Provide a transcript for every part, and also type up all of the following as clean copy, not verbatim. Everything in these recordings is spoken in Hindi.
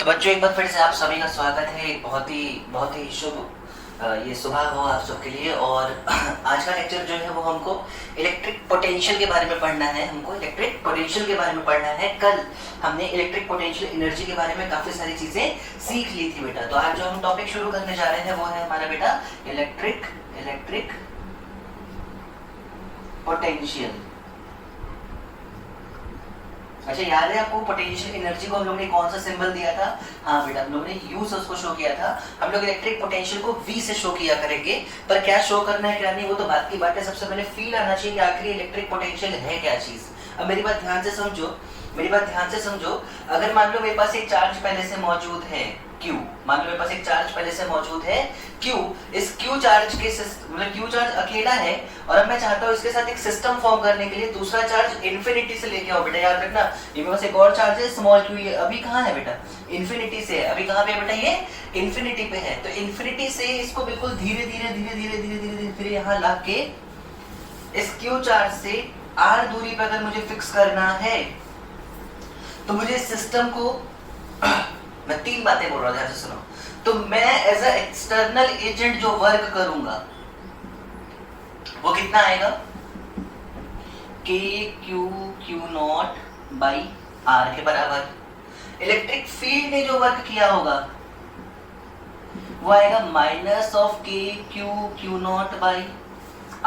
तो बच्चों एक बार फिर से आप सभी का स्वागत है। बहुत ही शुभ ये सुबह हो आप सबके लिए। और आज का लेक्चर जो है वो हमको इलेक्ट्रिक पोटेंशियल के बारे में पढ़ना है। कल हमने इलेक्ट्रिक पोटेंशियल एनर्जी के बारे में काफी सारी चीजें सीख ली थी बेटा। तो आज जो हम टॉपिक शुरू करने जा रहे हैं वो है हमारा बेटा इलेक्ट्रिक पोटेंशियल। अच्छा याद है आपको पोटेंशियल एनर्जी को हम लोग ने कौन सा सिंबल दिया था? हाँ बेटा, हम लोग ने यू से उसको शो किया था। हम लोग इलेक्ट्रिक पोटेंशियल को वी से शो किया करेंगे, पर क्या शो करना है क्या नहीं वो तो बात की बात है। सबसे पहले फील आना चाहिए कि आखिर इलेक्ट्रिक पोटेंशियल है क्या चीज। अब मेरी बात ध्यान से समझो। अगर मान लो मेरे पास एक चार्ज पहले से मौजूद है Q, इस Q चार्ज के मतलब Q चार्ज अकेला है और अब मैं चाहता हूँ इसके साथ एक सिस्टम फॉर्म करने के लिए दूसरा चार्ज इन्फिनिटी से लेके आओ। बेटा याद रखना, ये मेरे पास एक और चार्ज है स्मॉल q, ये अभी कहाँ है बेटा? इन्फिनिटी से। अभी कहाँ पे है बेटा? ये इन्फिनिटी पे है। तो इन्फिनिटी से इसको बिल्कुल धीरे धीरे यहाँ ला के इस Q चार्ज से r दूरी पर अगर मुझे फिक्स करना है तो मुझे सिस्टम को मैं तीन बातें बोल रहा हूं, ध्यान से सुनो। तो मैं एज अ एक्सटर्नल एजेंट जो वर्क करूंगा वो कितना आएगा? k q not by r के बराबर। इलेक्ट्रिक फील्ड ने जो वर्क किया होगा वो आएगा minus of k q not by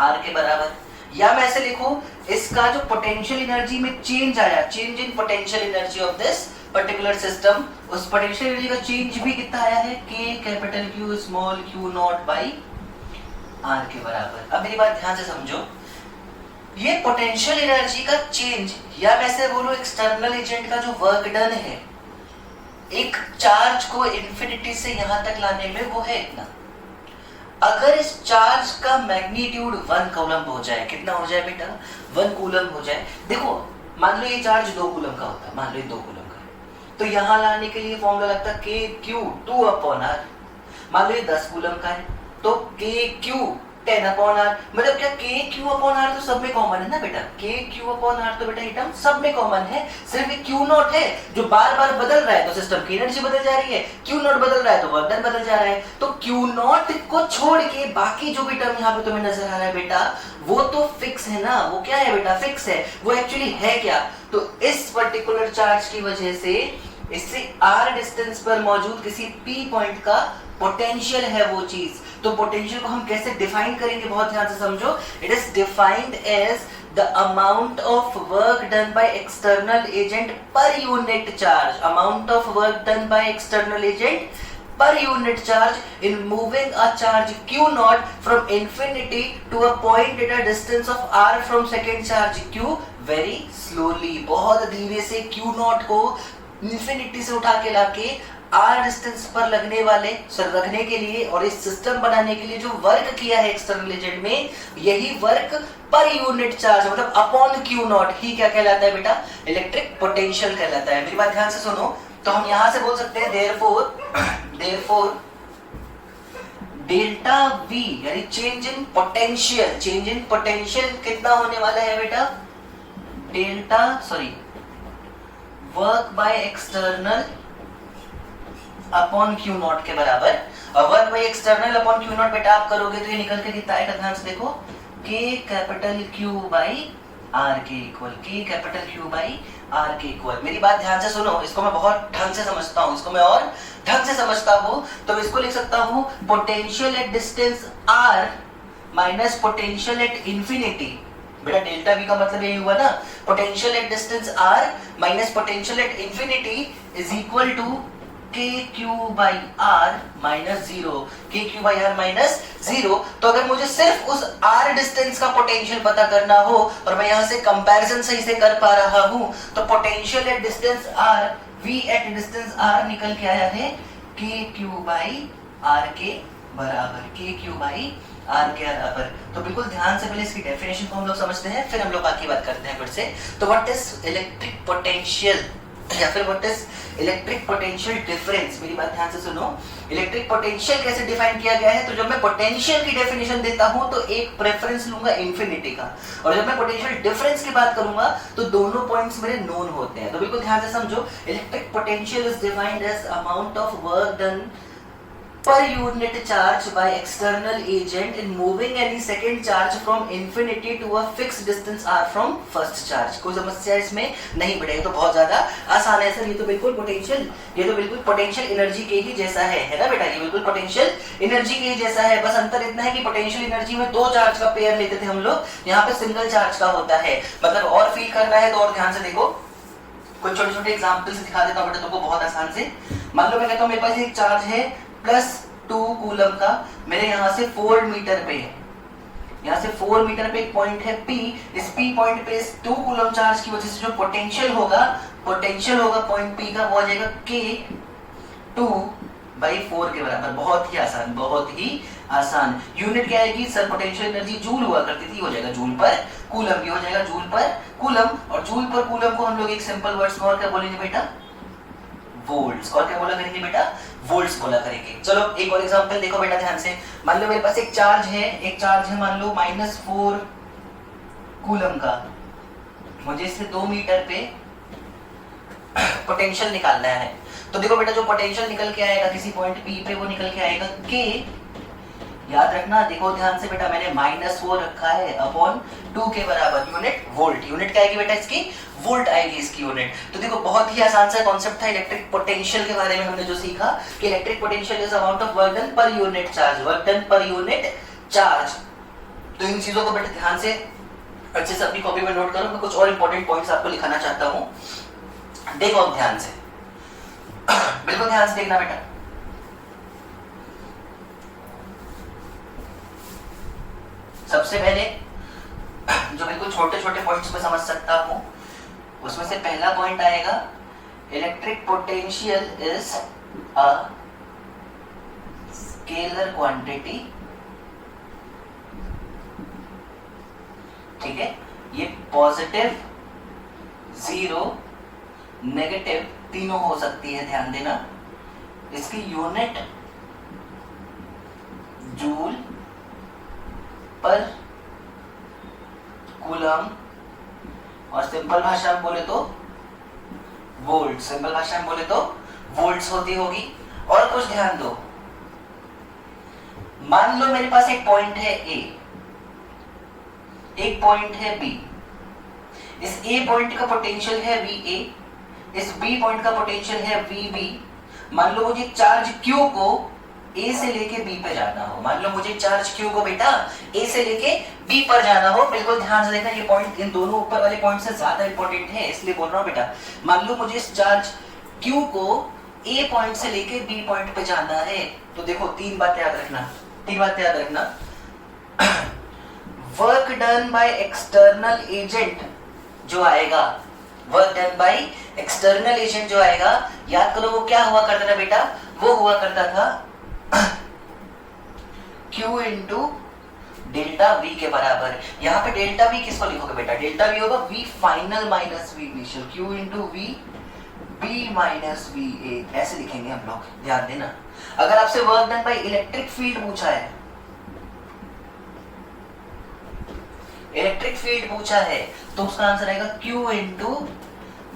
r के बराबर। या मैं ऐसे लिखूं, इसका जो पोटेंशियल एनर्जी में चेंज आया, change in potential energy of this particular system, उस पोटेंशियल एनर्जी का चेंज भी कितना आया है? k capital Q small q not by r के बराबर। अब मेरी बात ध्यान से समझो, ये पोटेंशियल एनर्जी का चेंज या मैं ऐसे बोलूं एक्सटर्नल एजेंट का जो वर्क डन है एक चार्ज को इन्फिनिटी से यहां तक लाने में वो है इतना। अगर इस चार्ज का मैग्नीट्यूड 1 कूलम हो जाए, कितना हो जाए बेटा? 1 कूलम हो जाए। देखो मान लो ये चार्ज 2 कूलम का होता है, मान लो ये 2 कूलम का है, तो यहां लाने के लिए फॉर्मूला लगता है KQ 2/r। मान लो ये 10 कूलम का है तो KQ 10/r। मतलब क्या KQ/r तो सब में कॉमन है ना बेटा? KQ/r तो बेटा ये टर्म सब में कॉमन है। सिर्फ एक Q नॉट है जो बार बार बदल रहा है तो सिस्टम की एनर्जी बदल जा रही है, Q नॉट बदल रहा है तो वर्क डन बदल जा रहा है। तो Q नॉट को छोड़ के बाकी जो भी टर्म यहाँ पे तुम्हें नजर आ रहा है बेटा वो तो फिक्स है ना। वो क्या है बेटा? फिक्स है। वो एक्चुअली है क्या? तो इस पर्टिकुलर चार्ज की वजह से इससे r डिस्टेंस पर मौजूद किसी p पॉइंट का पोटेंशियल है वो चीज। तो पोटेंशियल को हम कैसे डिफाइन करेंगे बहुत ध्यान से समझो। It is defined as the amount of work done by external agent per unit charge. Amount of work done by external agent per unit charge in moving a charge q naught from infinity to a point at a distance of r from second charge q very slowly। बहुत धीरे से q naught को infinity से उठा के लाके r डिस्टेंस पर लगने वाले रखने के लिए और इस सिस्टम बनाने के लिए जो वर्क किया है एक्सटर्नल एजेंट में, यही वर्क पर यूनिट चार्ज मतलब अपॉन q नॉट ही क्या कहलाता है बेटा? इलेक्ट्रिक पोटेंशियल कहलाता है। मेरी बात ध्यान से सुनो। तो हम यहां से बोल सकते हैं therefore डेल्टा V यानी चेंज इन पोटेंशियल कितना होने वाला है बेटा? Work by external upon Q not के बराबर। और work by external upon Q naught बेटा आप करोगे तो ये निकल के कितना आएगा? ध्यान से देखो, K capital Q by R के equal, K capital Q by R के इक्वल। मेरी बात ध्यान से सुनो, इसको मैं बहुत ढंग से समझता हूँ, तो इसको लिख सकता हूँ potential at distance R minus potential at infinity. बेटा डेल्टा V का मतलब यही हुआ ना, potential at distance R minus potential at infinity is equal to KQ by R minus 0। KQ by R minus 0। तो अगर मुझे सिर्फ उस R डिस्टेंस का पोटेंशियल पता करना हो और मैं यहाँ से कंपैरिजन सही से कर पा रहा हूँ तो potential at distance R V eight distance R निकल के आया है KQ by R के बराबर, KQ by R के बराबर। तो बिल्कुल ध्यान से पहले इसकी डेफिनेशन को हम लोग समझते हैं, फिर हम लोग बाकी बात करते हैं फिर से। तो व्हाट इज इलेक्ट्रिक पोटेंशियल? या फिर what is electric potential difference. मेरी बात ध्यान से सुनो, इलेक्ट्रिक पोटेंशियल कैसे डिफाइन किया गया है, तो जब मैं पोटेंशियल की डेफिनेशन देता हूं तो एक प्रेफरेंस लूंगा इंफिनिटी का, और जब मैं पोटेंशियल डिफरेंस की बात करूंगा तो दोनों पॉइंट्स मेरे नोन होते हैं। तो बिल्कुल ध्यान से समझो, electric potential is defined as amount of work done per unit charge by external agent in moving any second charge from infinity to a fixed distance r from first charge। कोई समस्या इसमें नहीं बढ़ेगी, तो बहुत ज्यादा आसान है सर। ये तो बिल्कुल पोटेंशियल एनर्जी के ही जैसा है ना बेटा, ये बिल्कुल पोटेंशियल एनर्जी के ही जैसा है। बस अंतर इतना है कि पोटेंशियल एनर्जी में दो चार्ज का पेयर लेते थे हम लोग, यहाँ पे सिंगल चार्ज का होता है। मतलब और फील करना है तो और ध्यान से देखो, कुछ छोटे छोटे एग्जाम्पल से दिखा देता हूँ बेटा तुमको बहुत आसान से। मान लो मैं कहता हूँ मेरे पास एक चार्ज है +2 कूलम का, मेरे यहाँ से 4 मीटर पे है, यहाँ से 4 मीटर पे एक पॉइंट है P। इस P पॉइंट पे इस 2 कूलम चार्ज की वजह से जो पोटेंशियल होगा पॉइंट P का, वो आ जाएगा K2/4 के बराबर। बहुत ही आसान। यूनिट क्या आएगी सर, पोटेंशियल एनर्जी जूल हुआ करती थी, हो जाएगा जूल पर कूलम, भी हो जाएगा जूल पर कूलम। और जूल पर कूलम को हम लोग एक सिंपल वर्ड्स में और क्या बोलेंगे बेटा, वोल्ट्स। और क्या बोला करेंगे बेटा, वोल्ट्स बोला करेंगे। चलो एक और एग्जांपल देखो बेटा ध्यान से। मान लो मेरे पास एक चार्ज है मान लो -4 कूलम का, मुझे इससे 2 मीटर पे पोटेंशियल निकालना है। तो देखो बेटा जो पोटेंशियल निकल के आएगा किसी पॉइंट P पे, वो निकल के आएगा K। याद रखना, देखो ध्यान से बेटा, मैंने -4 रखा है अपॉन 2 के बराबर, यूनिट वोल्ट। यूनिट क्या आएगी बेटा इसकी, वोल्ट आएगी इसकी यूनिट। तो देखो बहुत ही आसान सा कॉन्सेप्ट था इलेक्ट्रिक पोटेंशियल के बारे में। हमने जो सीखा कि electric potential is amount of work done पर यूनिट चार्ज, तो इन चीजों को बेटा ध्यान से अच्छे से अपनी कॉपी में नोट करो। मैं कुछ और इंपॉर्टेंट पॉइंट्स आपको लिखाना चाहता हूं, देखो ध्यान से, बिल्कुल ध्यान से देखना बेटा। सबसे पहले जो बिल्कुल छोटे छोटे पॉइंट्स में समझ सकता हूं, उसमें से पहला पॉइंट आएगा electric potential is a scalar quantity. ठीक है, ये पॉजिटिव, 0, नेगेटिव तीनों हो सकती है, ध्यान देना। इसकी यूनिट जूल पर कूलम, और सिंपल भाषा में बोले तो वोल्ट, सिंपल भाषा में बोले तो वोल्ट्स होती होगी। और कुछ ध्यान दो, मान लो मेरे पास एक पॉइंट है A, एक पॉइंट है B। इस A पॉइंट का पोटेंशियल है VA, इस B पॉइंट का पोटेंशियल है VB। मान लो मुझे चार्ज Q को A से लेके B पे जाना हो, मान लो मुझे चार्ज Q को बेटा A से लेके B पर जाना हो। बिल्कुल ध्यान से देखना, ये पॉइंट इन दोनों ऊपर वाले पॉइंट से ज्यादा इंपॉर्टेंट है, इसलिए बोल रहा हूं बेटा। मान लो मुझे इस चार्ज Q को A पॉइंट से लेके B पॉइंट पे जाना है, तो देखो तीन बातें याद रखना। Work done by external agent जो आएगा, work done by external agent जो आएगा, याद करो वो क्या हुआ करता था बेटा, वो हुआ करता था Q इंटू डेल्टा V के बराबर। यहाँ पे डेल्टा V किसको लिखोगे बेटा, डेल्टा V होगा V final minus V initial, Q into V B minus VA, ऐसे लिखेंगे हम लोग, ध्यान देना। अगर आपसे work done by electric field पूछा है, तो उसका आंसर आएगा Q into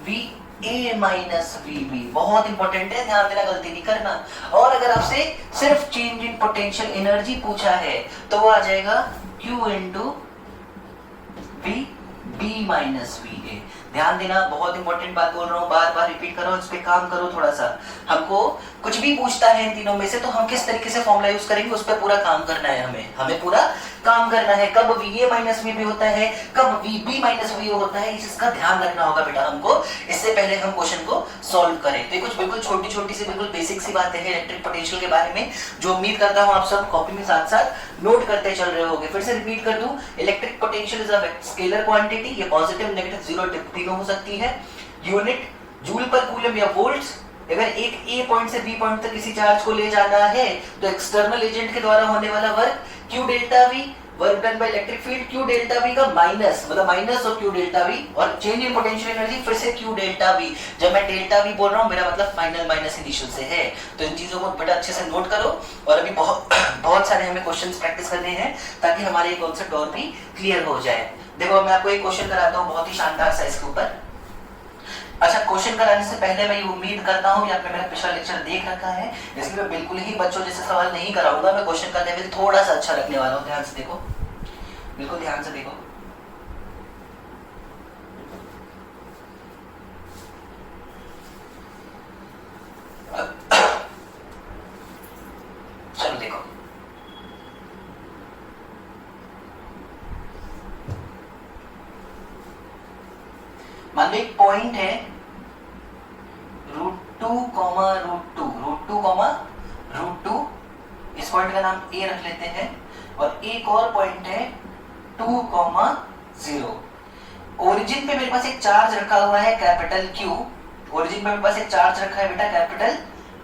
VA minus VB। बहुत इंपॉर्टेंट है, ध्यान देना, गलती नहीं करना। और अगर आपसे सिर्फ चेंज इन पोटेंशियल एनर्जी पूछा है, तो वो आ जाएगा Q into VB minus VA। ध्यान देना, बहुत इंपॉर्टेंट बात बोल रहा हूँ, बार बार रिपीट करो, इस पे काम करो थोड़ा सा। हमको कुछ भी पूछता है इन तीनों में से, तो हम किस तरीके से फॉर्मूला यूज करेंगे उस पर पूरा काम करना है, हमें पूरा काम करना है। कब VA माइनस VB होता है, कब VB माइनस VO होता है, इसका ध्यान रखना होगा बेटा हमको, इससे पहले हम क्वेश्चन को सॉल्व करें। तो ये कुछ बिल्कुल छोटी छोटी सी बिल्कुल बेसिक सी बातें हैं इलेक्ट्रिक पोटेंशियल के बारे में, जो उम्मीद करता हूँ आप सब कॉपी में साथ साथ नोट करते चल रहे होंगे। फिर से रिपीट कर दूं, electric potential is a scalar quantity, ये पॉजिटिव, नेगेटिव, 0 तीनों हो सकती है। यूनिट जूल पर कूलम या वोल्ट्स। अगर एक A पॉइंट से B पॉइंट तक किसी चार्ज को ले जाना है, तो एक्सटर्नल एजेंट के द्वारा होने वाला work Q delta V work done by electric field Q delta we का माइनस, मतलब minus of Q delta we, और चेंज इन पोटेंशियल एनर्जी फिर से क्यू डेल्टा वी। जब मैं डेल्टा वी बोल रहा हूँ मेरा मतलब फाइनल माइनस इनिशियल से है। तो इन चीजों को बड़ा अच्छे से नोट करो, और अभी बहुत सारे हमें क्वेश्चंस प्रैक्टिस करने हैं ताकि हमारे ये कॉन्सेप्ट और भी क्लियर हो जाए। देखो मैं आपको एक क्वेश्चन कराता हूँ बहुत ही शानदार सा इसके ऊपर। अच्छा, क्वेश्चन कराने से पहले मैं ये उम्मीद करता हूँ कि आपने मेरा पिछला लेक्चर देख रखा है, इसलिए मैं बिल्कुल ही बच्चों जैसे सवाल नहीं कराऊंगा। मैं क्वेश्चन करने में थोड़ा सा अच्छा रखने वाला हूँ। ध्यान से देखो, बिल्कुल ध्यान से देखो। चलो देखो, मान लो एक पॉइंट है √2, इस पॉइंट का नाम ए रख लेते हैं, और एक और पॉइंट है 2,0। ओरिजिन पे मेरे पास एक चार्ज रखा हुआ है कैपिटल क्यू। ओरिजिन पे मेरे पास एक चार्ज रखा है बेटा कैपिटल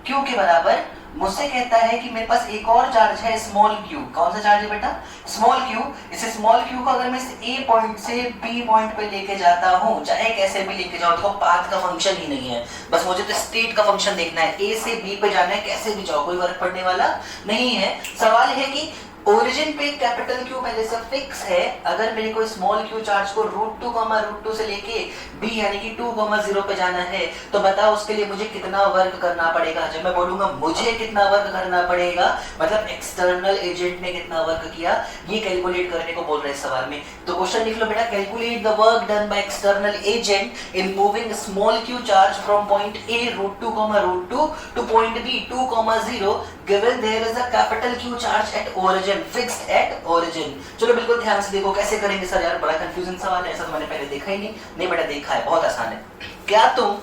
क्यू के बराबर। मुझसे कहता है कि मेरे पास एक और चार्ज है स्मॉल क्यू। कौन सा चार्ज है बेटा? Small Q. इस स्मॉल क्यू को अगर मैं इस ए पॉइंट से बी पॉइंट पे लेके जाता हूँ, चाहे कैसे भी लेके जाओ, देखो पाथ का फंक्शन ही नहीं है, बस मुझे तो स्टेट का फंक्शन देखना है। ए से बी पे जाना है, कैसे भी जाओ कोई फर्क पड़ने वाला नहीं है। सवाल है कि ओरिजिन पे कैपिटल क्यू पहले से फिक्स है, अगर मेरे को स्मॉल क्यू चार्ज को √2 से लेके बी यानी कि 2,0 पे जाना है, तो बताओ उसके लिए मुझे कितना वर्क करना पड़ेगा। जब मैं बोलूंगा मुझे कितना वर्क करना पड़ेगा, मतलब एक्सटर्नल एजेंट ने कितना वर्क किया, ये कैलकुलेट करने को बोल रहे हैं सवाल में। तो क्वेश्चन लिख लो बेटा, calculate the work done by external agent in moving small q charge from point A √2, to point B 2,0 given there is a capital Q charge at origin, fixed at origin। चलो बिल्कुल ध्यान से देखो कैसे करेंगे सर। यार बड़ा कंफ्यूजन सवाल है, ऐसा तो मैंने पहले देखा ही नहीं बेटा, देखा है, बहुत आसान है। क्या तुम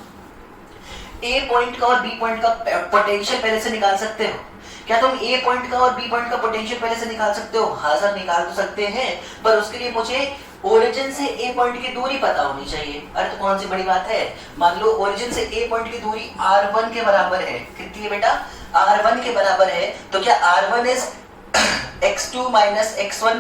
ए पॉइंट का और बी पॉइंट का पोटेंशियल पहले से निकाल सकते हो? क्या तुम ए पॉइंट का और बी पॉइंट का पोटेंशियल पहले से निकाल सकते हो? हाँ सर निकाल तो सकते हैं, पर उसके लिए मुझे ओरिजिन से ए पॉइंट की दूरी पता होनी चाहिए। अरे तो कौन सी बड़ी बात है। मान लो ओरिजिन से ए पॉइंट की दूरी r1 के बराबर है। कितनी है बेटा? r1 के बराबर है। तो क्या r1 is x2 minus x1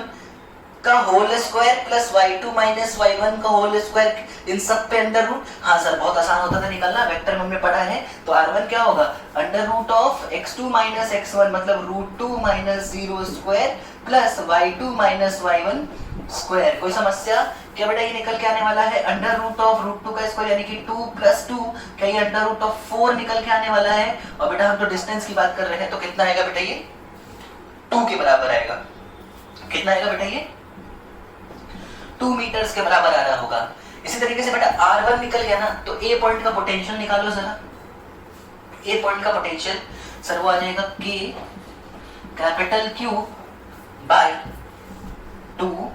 का whole square plus y2 minus y1 का होल स्क्वायर, इन सब पे अंडर रूट। हाँ सर बहुत आसान होता था निकालना, वेक्टर में हमने पढ़ा है। तो r1 क्या होगा? Under root of x2 minus x1, मतलब √2 minus 0 square plus y2 minus y1 square. कोई समस्या? क्या बेटा ये निकल के आने वाला है अंडर रूट ऑफ √2 का स्क्वायर यानी कि 2 + 2, क्या ये अंडर रूट ऑफ 4 निकल के आने वाला है। और बेटा हम तो डिस्टेंस की बात कर रहे हैं, तो कितना आएगा बेटा? ये 2 के बराबर आएगा। कितना आएगा बेटा? ये 2 मीटर्स के बराबर आ रहा होगा। इसी तरीके से बेटा r1 निकल गया ना, तो ए पॉइंट का पोटेंशियल निकालो जरा। ए पॉइंट का पोटेंशियल सर वो आ जाएगा k capital Q by 2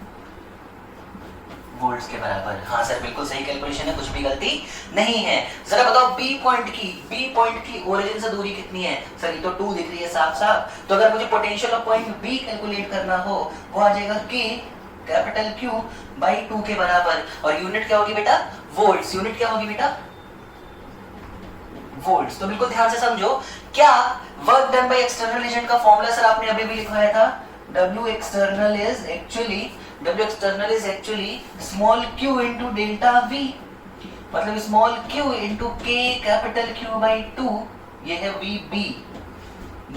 volts के बराबर। हाँ सर बिल्कुल सही कैलकुलेशन है, कुछ भी गलती नहीं है। जरा बताओ बी पॉइंट की ओरिजिन से दूरी कितनी है? सर ये तो 2 दिख रही है साफ साफ। तो अगर मुझे potential of point B calculate करना हो, वो आ जाएगा k कैपिटल Q बाई 2 के बराबर। और यूनिट क्या होगी बेटा? वोल्ट्स। यूनिट क्या होगी बेटा? वोल्ट्स। तो बिल्कुल ध्यान से समझो, क्या work done by external agent का फॉर्मूला सर आपने अभी भी लिखवाया था। W external is actually small q into delta v, मतलब small q into k capital Q by 2, ये है VB,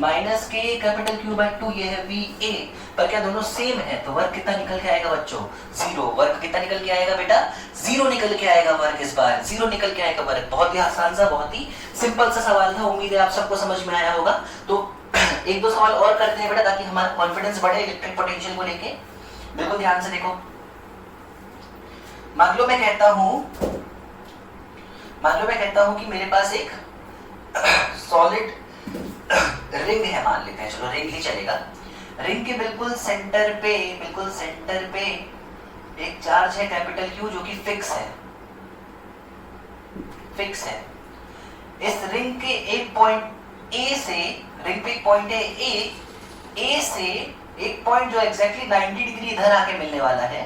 minus k capital Q by 2, ये है VA। पर क्या दोनों सेम है? तो वर्क कितना निकल के आएगा बच्चों? 0। वर्क कितना निकल के आएगा बेटा? 0 निकल के आएगा वर्क। इस बार 0 निकल के आएगा वर्क। बहुत ही आसान सा, बहुत ही सिंपल सा सवाल था। उम्मीद है आप सबको समझ में आया होगा। तो एक दो सवाल और करते हैं बेटा, ताकि हमारा कॉन्फिडेंस बढ़े इलेक्ट्रिक पोटेंशियल को लेके। बिल्कुल ध्यान से देखो। मान लो मैं कहता हूं कि मेरे पास एक सॉलिड रिंग है, मान लेते हैं, चलो रिंग ही चलेगा। रिंग के बिल्कुल सेंटर पे एक चार्ज है कैपिटल Q जो कि फिक्स है। इस रिंग के एक पॉइंट A से, रिंग पे एक पॉइंट है A से एक पॉइंट जो एग्जैक्टली 90 डिग्री इधर आके मिलने वाला है।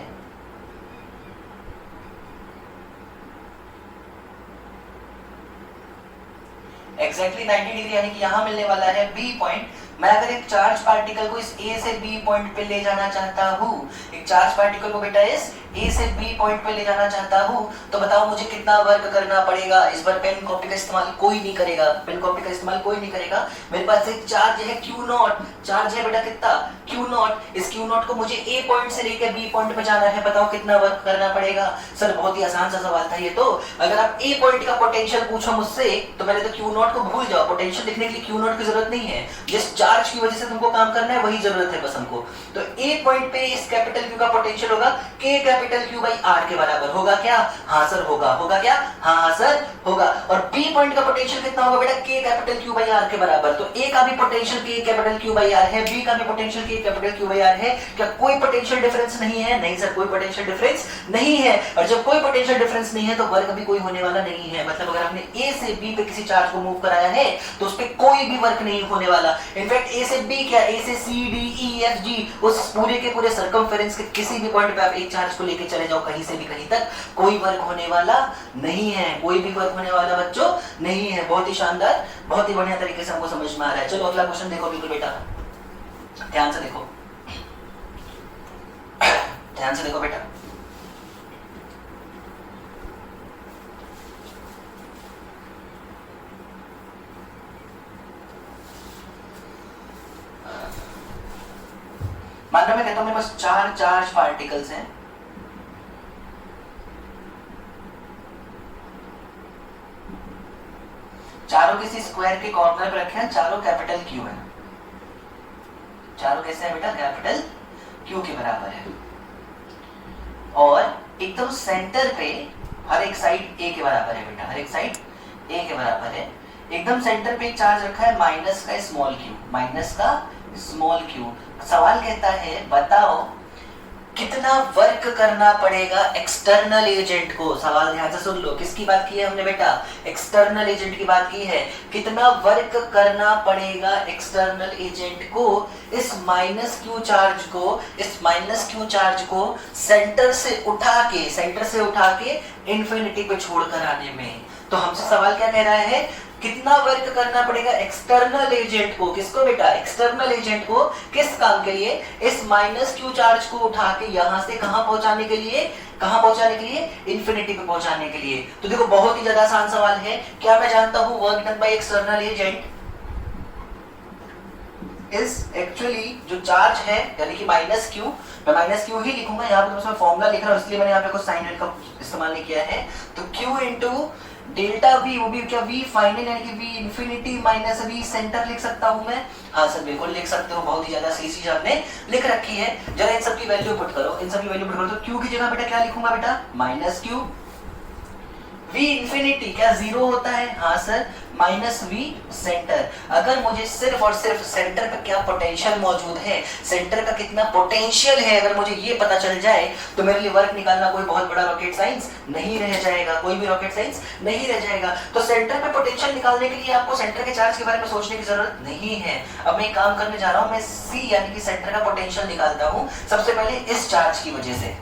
एग्जैक्टली 90 डिग्री यानी कि यहां मिलने वाला है B पॉइंट। मैं अगर एक चार्ज पार्टिकल को इस ए से बी पॉइंट पे ले जाना चाहता हूँ, एक चार्ज पार्टिकल को बेटा इस ए से बी पॉइंट पे ले जाना चाहता हूँ, तो बताओ मुझे कितना वर्क करना पड़ेगा। इस बार पेन कॉपी का इस्तेमाल कोई नहीं करेगा, पेन कॉपी का इस्तेमाल कोई नहीं करेगा। मेरे पास एक चार्ज है क्यू नॉट, चार्ज है बेटा कितना क्यू नॉट। इस क्यू नॉट को मुझे ए पॉइंट से लेकर बी पॉइंट पे जाना है, बताओ कितना वर्क करना पड़ेगा। सर बहुत ही आसान सा सवाल था ये तो। अगर आप ए पॉइंट का पोटेंशियल पूछो मुझसे तो पहले तो क्यू नॉट को भूल जाओ, पोटेंशियल लिखने के लिए क्यू नॉट की जरूरत नहीं है, जिस चार्ज की वजह से तुमको काम करना है वही जरूरत है बस हमको। तो ए पॉइंट पे इस कैपिटल क्यू का पोटेंशियल होगा के कैपिटल क्यू बाई आर के बराबर होगा क्या? हाँ सर होगा। होगा क्या? हाँ सर होगा। और बी पॉइंट का पोटेंशियल कितना होगा बेटा? के कैपिटल क्यू बाई आर के बराबर। तो ए का भी पोटेंशियल के कैपिटल क्यू बाई आर है, बी का भी पोटेंशियल के कैपिटल क्यू बाई आर है। क्या कोई पोटेंशियल डिफरेंस नहीं है? नहीं सर, कोई पोटेंशियल डिफरेंस नहीं है। और जब कोई पोटेंशियल डिफरेंस नहीं है तो वर्क भी कोई होने वाला नहीं है। मतलब अगर आपने ए से बी पे किसी चार्ज को मूव कराया है तो उस पर कोई भी वर्क नहीं होने वाला। इनफैक्ट ए से बी क्या, ए से C D E F G, उस पूरे के पूरे सर्कमफेरेंस के किसी भी पॉइंट पे आप एक चार्ज को लेके चले जाओ कहीं से भी कहीं तक, कोई वर्क होने वाला नहीं है, कोई भी वर्क होने वाला बच्चों नहीं है। बहुत ही शानदार, बहुत ही बढ़िया तरीके से हमको समझ में आ रहा है। चलो अगला क्वेश्चन देखो बिल्कुल बेटा, ध्यान से देखो, ध्यान से देखो बेटा। मान लो मैं कहता हूं मेरे पास 4 चार्ज पार्टिकल्स हैं, चारों किसी स्क्वायर के कॉर्नर पर रखे हैं, चारों कैपिटल क्यू है, चारों कैसे हैं बेटा? कैपिटल क्यू के बराबर है। और एकदम सेंटर पे हर एक साइड ए के बराबर है बेटा, हर एक साइड ए के बराबर है। एकदम सेंटर पे एक चार्ज रखा है माइनस का स्मॉल क्यू, माइनस का स्मॉल क्यू। सवाल कहता है बताओ कितना वर्क करना पड़ेगा एक्सटर्नल एजेंट को। सवाल ध्यान से सुन लो, किसकी बात की है हमने बेटा? एक्सटर्नल एजेंट की बात की है। कितना वर्क करना पड़ेगा एक्सटर्नल एजेंट को इस माइनस क्यू चार्ज को, इस माइनस क्यू चार्ज को सेंटर से उठा के इंफिनिटी पे छोड़कर आने में। तो हमसे सवाल क्या कह रहा है? कितना वर्क करना पड़ेगा एक्सटर्नल एजेंट को। किसको बेटा? एक्सटर्नल एजेंट को। किस काम के लिए? इस माइनस क्यू चार्ज को उठा के यहां से कहां पहुंचाने के लिए? कहां पहुंचाने के लिए? इंफिनिटी पे पहुंचाने के लिए। तो देखो बहुत ही ज्यादा आसान सवाल है। क्या मैं जानता हूं work done by external agent is actually जो चार्ज है यानी कि माइनस क्यू, मैं माइनस क्यू ही लिखूंगा यहाँ पे, तो फॉर्मूला लिख रहा हूं इसलिए मैंने यहाँ पे कुछ साइन का इस्तेमाल नहीं किया है। तो क्यू इंटू डेल्टा वी, वो भी क्या वी फाइनल यानी कि V infinity minus V centre लिख सकता हूं मैं। हाँ सर बिल्कुल लिख सकते हो, बहुत ही ज्यादा सही चीज आपने लिख रखी है। जरा इन सब की वैल्यू पुट करो, इन सब की वैल्यू पुट करो। तो क्यू की जगह बेटा क्या लिखूंगा बेटा? Minus Q. वी इंफिनिटी क्या जीरो होता है? हाँ सर, माइनस वी सेंटर। अगर मुझे सिर्फ और सिर्फ सेंटर पे क्या पोटेंशियल मौजूद है, सेंटर का कितना पोटेंशियल है, अगर मुझे ये पता चल जाए तो मेरे लिए वर्क निकालना कोई बहुत बड़ा रॉकेट साइंस नहीं रह जाएगा, कोई भी रॉकेट साइंस नहीं रह जाएगा। तो सेंटर पे पोटेंशियल निकालने के लिए आपको सेंटर के चार्ज के बारे में सोचने की जरूरत नहीं है। अब मैं काम करने जा रहा हूं, मैं सी यानी कि सेंटर का पोटेंशियल निकालता हूं सबसे पहले इस चार्ज की वजह से।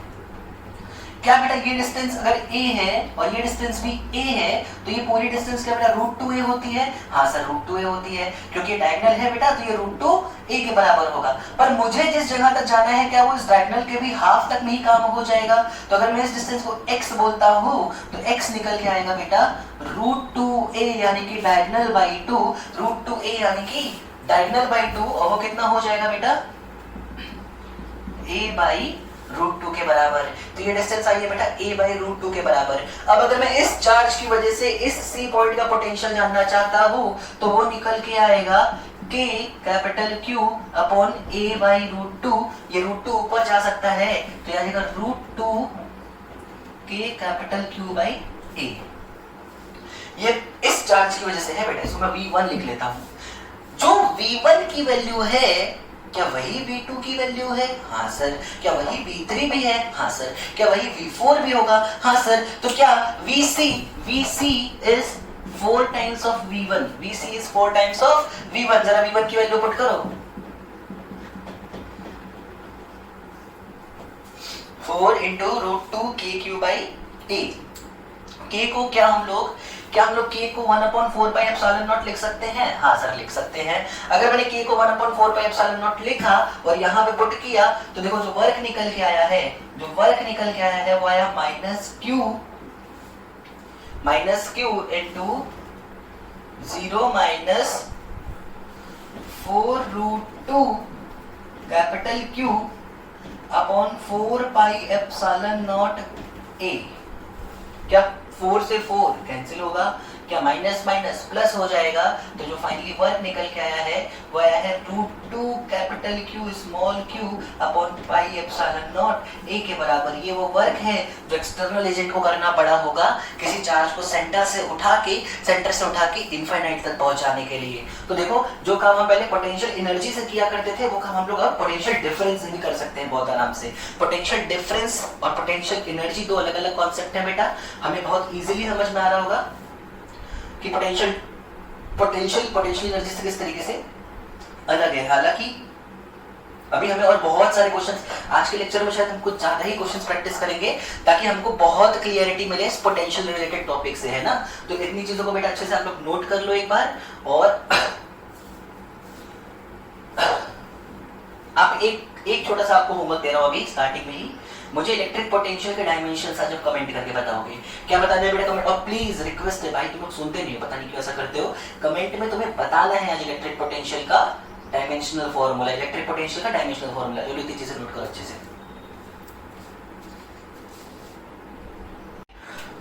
क्या बेटा ये डिस्टेंस अगर a है और ये डिस्टेंस भी a है तो ये पूरी डिस्टेंस क्या बेटा √2a होती है? हाँ सर √2a होती है, क्योंकि डायगोनल है बेटा तो ये √2a के बराबर होगा। पर मुझे जिस जगह तक जाना है क्या वो इस डायगोनल के भी हाफ तक में ही काम हो जाएगा? तो अगर मैं इस डिस्टेंस को x बोलता हूँ तो x निकल के आएगा बेटा √2a यानी कि डायगोनल बाई 2, √2a यानी कि डायगोनल बाई 2, और वो कितना हो जाएगा बेटा? a बाई √2 के बराबर। तो ये डिस्टेंस आई है बेटा a बाई √2 के बराबर। अब अगर मैं इस चार्ज की वजह से इस C पॉइंट का पोटेंशियल जानना चाहता हूं तो वो निकल के आएगा K capital Q upon a by √2। ये √2 ऊपर जा सकता है तो ये आएगा √2 K capital Q by a। ये इस चार्ज की वजह से है बेटा, इसको मैं V1 लिख लेता हूं। जो V1 की वैल्यू है क्या वही V2 की वैल्यू है? हाँ सर। क्या वही V3 भी है? हाँ सर। क्या वही V4 भी होगा? हाँ सर। तो क्या VC is 4 times of V1, VC is 4 times of V1। जरा V1 की वैल्यू पुट करो, 4 into √2 KQ by A। K को क्या हम लोग क्या हम लोग k को 1/4πε0 लिख सकते हैं? हाँ सर लिख सकते हैं। अगर मैंने k को 1/4πε0 लिखा और यहाँ पे पुट किया तो देखो जो वर्क निकल के आया है, वो आया -q into 0 - 4√2 capital Q upon 4πε0 a। क्या 4 से 4 कैंसिल होगा, क्या माइनस माइनस प्लस हो जाएगा, तो जो फाइनली वर्क निकल के आया है वो आया है √2 capital Q small q upon πε0 a के बराबर। ये वो वर्क है जो एक्सटर्नल एजेंट को करना पड़ा होगा किसी चार्ज को सेंटर से उठा के इनफाइनाइट तक पहुंचाने के लिए। तो देखो जो काम हम पहले पोटेंशियल एनर्जी से किया करते थे वो काम हम लोग अब पोटेंशियल डिफरेंस से भी कर सकते हैं बहुत आराम से। पोटेंशियल डिफरेंस और पोटेंशियल एनर्जी दो अलग अलग कॉन्सेप्ट है बेटा, हमें बहुत इजीली समझ में आ रहा होगा कि पोटेंशियल एनर्जी से किस तरीके से अलग है। हालांकि अभी हमें और बहुत सारे क्वेश्चंस आज के लेक्चर में शायद हम कुछ ज्यादा ही क्वेश्चंस प्रैक्टिस करेंगे ताकि हमको बहुत क्लियरिटी मिले इस पोटेंशियल रिलेटेड टॉपिक से, है ना। तो इतनी चीजों को बेटा अच्छे से आप लोग नोट कर लो एक बार। और आप एक छोटा सा आपको होमवर्क दे रहा हूं अभी स्टार्टिंग में ही, मुझे इलेक्ट्रिक पोटेंशियल के डायमेंशंस आज कमेंट करके बताओगे। क्या बताना है बेटा कमेंट, और प्लीज रिक्वेस्ट है भाई तुम लोग सुनते नहीं हो, पता नहीं क्यों ऐसा करते हो। कमेंट में तुम्हें बताना है आज इलेक्ट्रिक पोटेंशियल का डायमेंशनल फार्मूला, इलेक्ट्रिक पोटेंशियल का डायमेंशनल फार्मूला। जो इतनी चीजें नोट करो अच्छे से।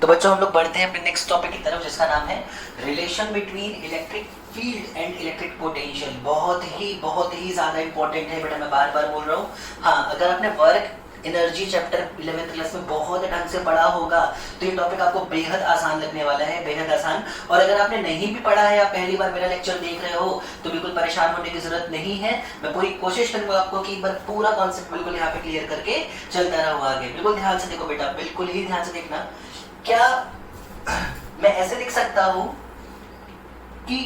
तो बच्चों हम लोग बढ़ते हैं अपने नेक्स्ट टॉपिक की तरफ जिसका नाम है relation between electric field and electric potential. बहुत ही ज्यादा इंपॉर्टेंट है बेटा, मैं बार बार बोल रहा हूँ। हाँ अगर आपने work energy chapter 11th class में बहुत ढंग से पढ़ा होगा तो ये टॉपिक आपको बेहद आसान लगने वाला है, बेहद आसान। और अगर आपने नहीं भी पढ़ा है, आप पहली बार मेरा लेक्चर देख रहे हो तो बिल्कुल परेशान होने की जरूरत नहीं है। मैं पूरी कोशिश करूंगा आपको कि एक बार पूरा कॉन्सेप्ट बिल्कुल यहाँ पे क्लियर करके चलता रहूंगा आगे। बिल्कुल ध्यान से देखो बेटा, बिल्कुल ही ध्यान से देखना। क्या मैं ऐसे लिख सकता हूं कि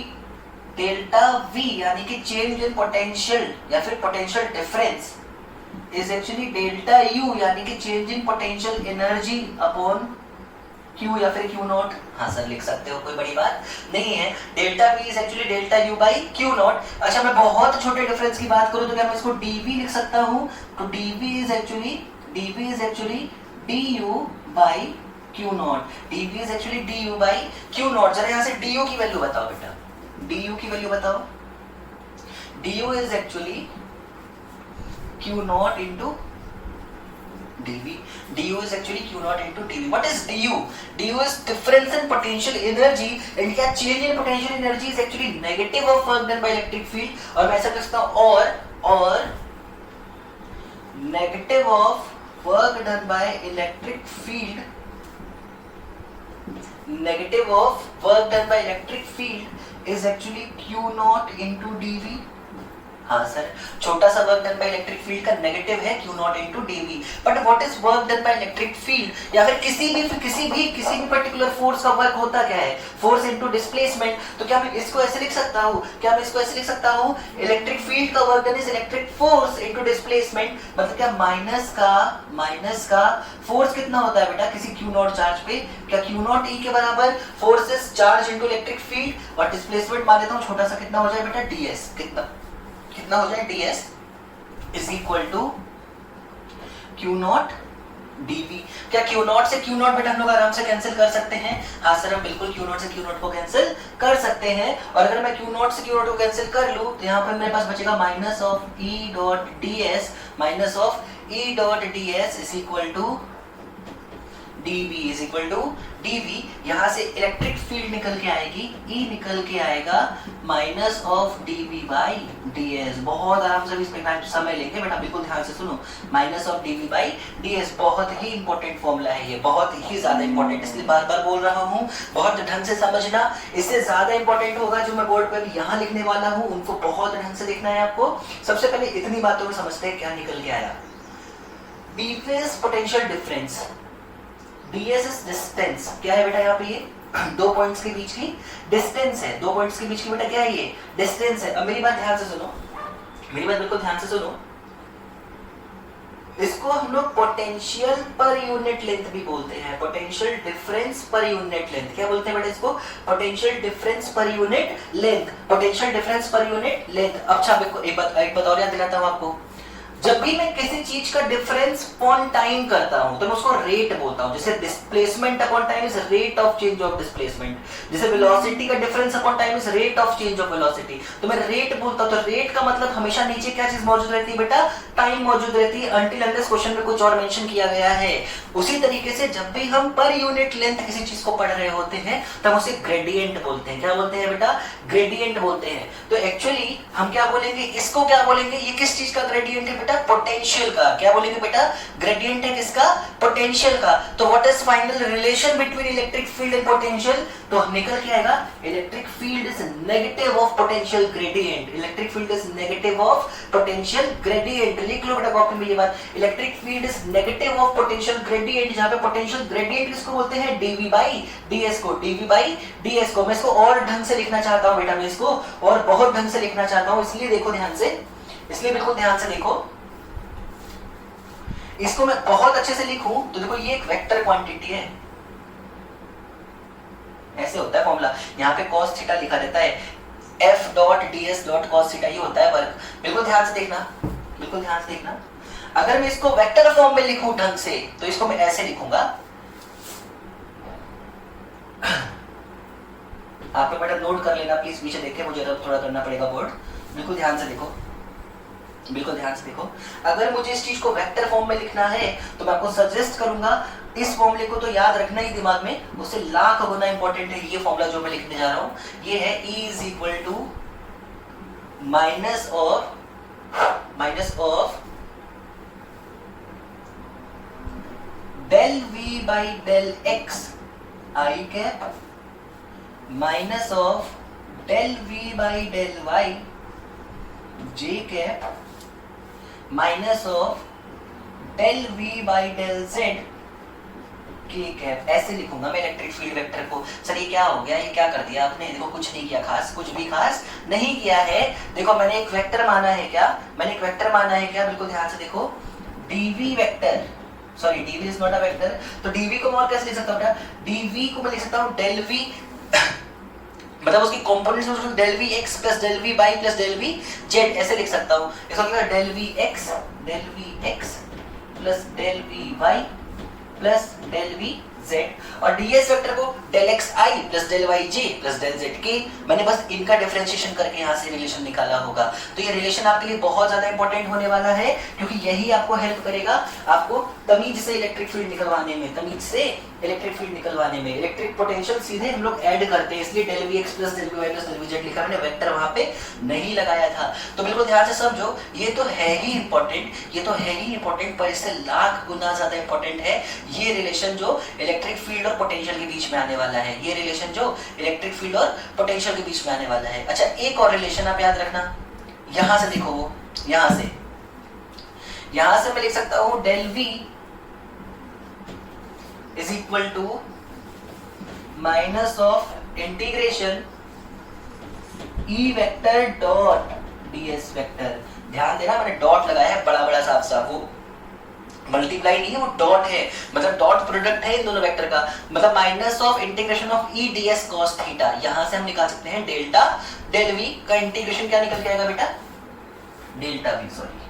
डेल्टा V यानी कि चेंज इन पोटेंशियल या फिर potential difference is actually delta U यानी कि change in potential energy upon Q या फिर Q नॉट। हाँ सर लिख सकते हो, कोई बड़ी बात नहीं है। Delta V is actually delta U by Q not. अच्छा मैं बहुत छोटे डिफरेंस की बात करूं तो क्या मैं इसको dV लिख सकता हूं? तो dV is actually du by Q naught. dV is actually du by Q not. जरा यहाँ से du की वैल्यू बताओ बेटा, du की वैल्यू बताओ। du is actually Q naught into dV. du is actually Q naught into dV. What is du? du is difference in potential energy and क्या change in potential energy is actually negative of work done by electric field। और मैं ऐसा कर सकता हूँ और negative of work done by electric field, negative of work done by electric field is actually Q naught into dV। हाँ सर छोटा सा work done by electric field का नेगेटिव है Q not into dV। But what is work done by electric field या फिर किसी भी पर्टिकुलर फोर्स का वर्क होता क्या है? Force into displacement. तो क्या मैं इसको ऐसे लिख सकता हूँ इलेक्ट्रिक फील्ड का work done is electric force into displacement. मतलब क्या माइनस का फोर्स कितना होता है बेटा किसी Q नॉट चार्ज पे? क्या Q नॉट E के बराबर force is charge into electric field और डिस्प्लेसमेंट मान लेता हूँ छोटा सा, कितना हो जाए बेटा ds। कितना हो जाए ds is equal to Q naught dV। क्या Q नॉट से Q नॉट बेटा हम लोग आराम से कैंसिल कर सकते हैं? हाँ सर हम बिल्कुल Q नॉट से Q नॉट को कैंसिल कर सकते हैं। और अगर मैं Q नॉट से Q नॉट को कैंसिल कर लूं तो यहाँ पर मेरे पास बचेगा minus of E dot ds is equal to dV is equal to dV। यहाँ से इलेक्ट्रिक फील्ड निकल के आएगी, E निकल के आएगा minus of dV by ds। बहुत आराम से इसमें समय लेंगे बेटा, बिल्कुल ध्यान से सुनो। Minus of dV by ds बहुत ही इंपॉर्टेंट फॉर्मूला है, ये बहुत ही ज्यादा इंपॉर्टेंट, इसलिए बार बार बोल रहा हूँ बहुत ढंग से समझना। इससे ज्यादा इंपॉर्टेंट होगा जो मैं बोर्ड पर यहाँ लिखने वाला हूँ, उनको बहुत ढंग से लिखना है आपको। सबसे पहले इतनी बातों को समझते हैं क्या निकल के आया। dV potential difference, ds is distance. क्या है बेटा यहाँ पे? ये दो पॉइंट्स के बीच की डिस्टेंस है, दो पॉइंट्स के बीच की बेटा क्या है? ये डिस्टेंस है। अब मेरी बात ध्यान से सुनो, मेरी बात बिल्कुल ध्यान से सुनो। इस इसको हम लोग पोटेंशियल पर यूनिट लेंथ भी बोलते हैं, potential difference per unit length. क्या बोलते हैं बेटा इसको? Potential difference per unit length, potential difference per unit length. अच्छा एक बात और याद दिलाता हूं आपको, जब भी मैं किसी चीज का डिफरेंस अपॉन टाइम करता हूं तो मैं उसको रेट बोलता हूं। जैसे displacement upon time is rate of change of displacement, जैसे वेलोसिटी का difference upon time is rate of change of velocity, तो मैं रेट बोलता हूं। तो रेट का मतलब हमेशा नीचे क्या चीज मौजूद रहती है बेटा? टाइम मौजूद रहती है, अनटिल अनलेस क्वेश्चन में कुछ और मेंशन किया गया है। उसी तरीके से जब भी हम पर यूनिट लेंथ किसी चीज को पढ़ रहे होते हैं तब उसे ग्रेडियंट बोलते हैं। क्या बोलते हैं बेटा? ग्रेडियंट बोलते हैं। तो एक्चुअली हम क्या बोलेंगे, इसको क्या बोलेंगे? ये किस चीज का ग्रेडियंट है बेटा? पोटेंशियल का। क्या बोलेंगे बेटा? ग्रेडियंट है किसका? पोटेंशियल का। तो what is final relation between electric field and potential? तो निकल के आएगा electric field is negative of potential gradient, electric field is negative of potential gradient. लिख लो बेटा कॉपी में ये बात, electric field is negative of potential gradient, जहां पे पोटेंशियल ग्रेडियंट किसको बोलते हैं? dv बाई ds को, dv बाई ds को। मैं इसको और ढंग से लिखना चाहता हूं बेटा, मैं इसको और बहुत ढंग से लिखना चाहता हूं, इसलिए देखो ध्यान से, इसलिए बिल्कुल ध्यान से देखो। इसको मैं बहुत अच्छे से लिखूं तो देखो ये एक वेक्टर क्वांटिटी है, ऐसे होता है फॉर्मूला। यहाँ पे cos थीटा लिखा रहता है, f dot ds dot cos theta, ये होता है वर्क। बिल्कुल ध्यान से देखना, बिल्कुल ध्यान से देखना। अगर मैं इसको वेक्टर फॉर्म में लिखूं ढंग से तो इसको मैं ऐसे लिखूंगा। आप बेटा नोट कर लेना प्लीज, पीछे देखे, मुझे थोड़ा करना पड़ेगा बोर्ड। बिल्कुल ध्यान से देखो, बिल्कुल ध्यान से देखो। अगर मुझे इस चीज को वेक्टर फॉर्म में लिखना है तो मैं आपको सजेस्ट करूंगा इस फॉर्मूले को तो याद रखना ही दिमाग में, उससे लाख गुना इंपॉर्टेंट है ये फॉर्मूला जो मैं लिखने जा रहा हूं। ये है E is equal to minus of del V by del x i cap minus of del V by del y j cap minus of del V by del Z के कैप। ऐसे लिखूंगा मैं इलेक्ट्रिक फील्ड वेक्टर को। सर ये क्या हो गया, ये क्या कर दिया आपने? देखो कुछ नहीं किया खास, कुछ भी खास नहीं किया है। देखो मैंने एक वेक्टर माना है क्या, मैंने एक वेक्टर माना है क्या? बिल्कुल ध्यान से देखो, dv vector, sorry dv is not a vector, तो dv को मैं और कैसे लिख सकता हूं बेटा? dv को मैं लिख सकता हूं डेल v मतलब उसकी कंपोनेंट्स में उसको del V x plus del V y plus del V z ऐसे लिख सकता हूं। इसको क्या del V x plus del V y plus del V z, और ds वेक्टर को del x i plus del y j plus del z के। मैंने बस इनका डिफरेंशिएशन करके यहाँ से रिलेशन निकाला होगा। तो ये रिलेशन आपके लिए बहुत ज्यादा इंपॉर्टेंट होने वाला है, क्योंकि यही आपको हेल्प करेगा आपको तमीज से इलेक्ट्रिक फील्ड निकलवाने में, तमीज से इलेक्ट्रिक फील्ड निकलवाने में। इलेक्ट्रिक पोटेंशियल सीधे हम लोग ऐड करते हैं, इसलिए del V x plus del V y plus del V z लिखा, मैंने वेक्टर वहां पे नहीं लगाया था। तो बिल्कुल ध्यान से समझो, ये तो है ही इंपॉर्टेंट, ये तो है ही इंपॉर्टेंट, पर इससे लाख गुना ज्यादा इंपॉर्टेंट है ये रिलेशन जो इलेक्ट्रिक फील्ड और पोटेंशियल के बीच में आने वाला है, ये रिलेशन जो इलेक्ट्रिक फील्ड और पोटेंशियल के बीच में आने वाला है। अच्छा एक और रिलेशन आप याद रखना, यहां से देखो, वो यहां से मैं लिख सकता हूं del V is equal to minus of integration E vector dot ds vector. ध्यान देना मैंने डॉट लगाया है बड़ा बड़ा साफ साफ, वो मल्टीप्लाई नहीं है, वो डॉट है, मतलब डॉट प्रोडक्ट है इन दोनों वेक्टर का। मतलब minus of integration of E ds cos theta, यहां से हम निकाल सकते हैं डेल्टा डेल v का इंटीग्रेशन क्या निकल के आएगा बेटा? Delta v, sorry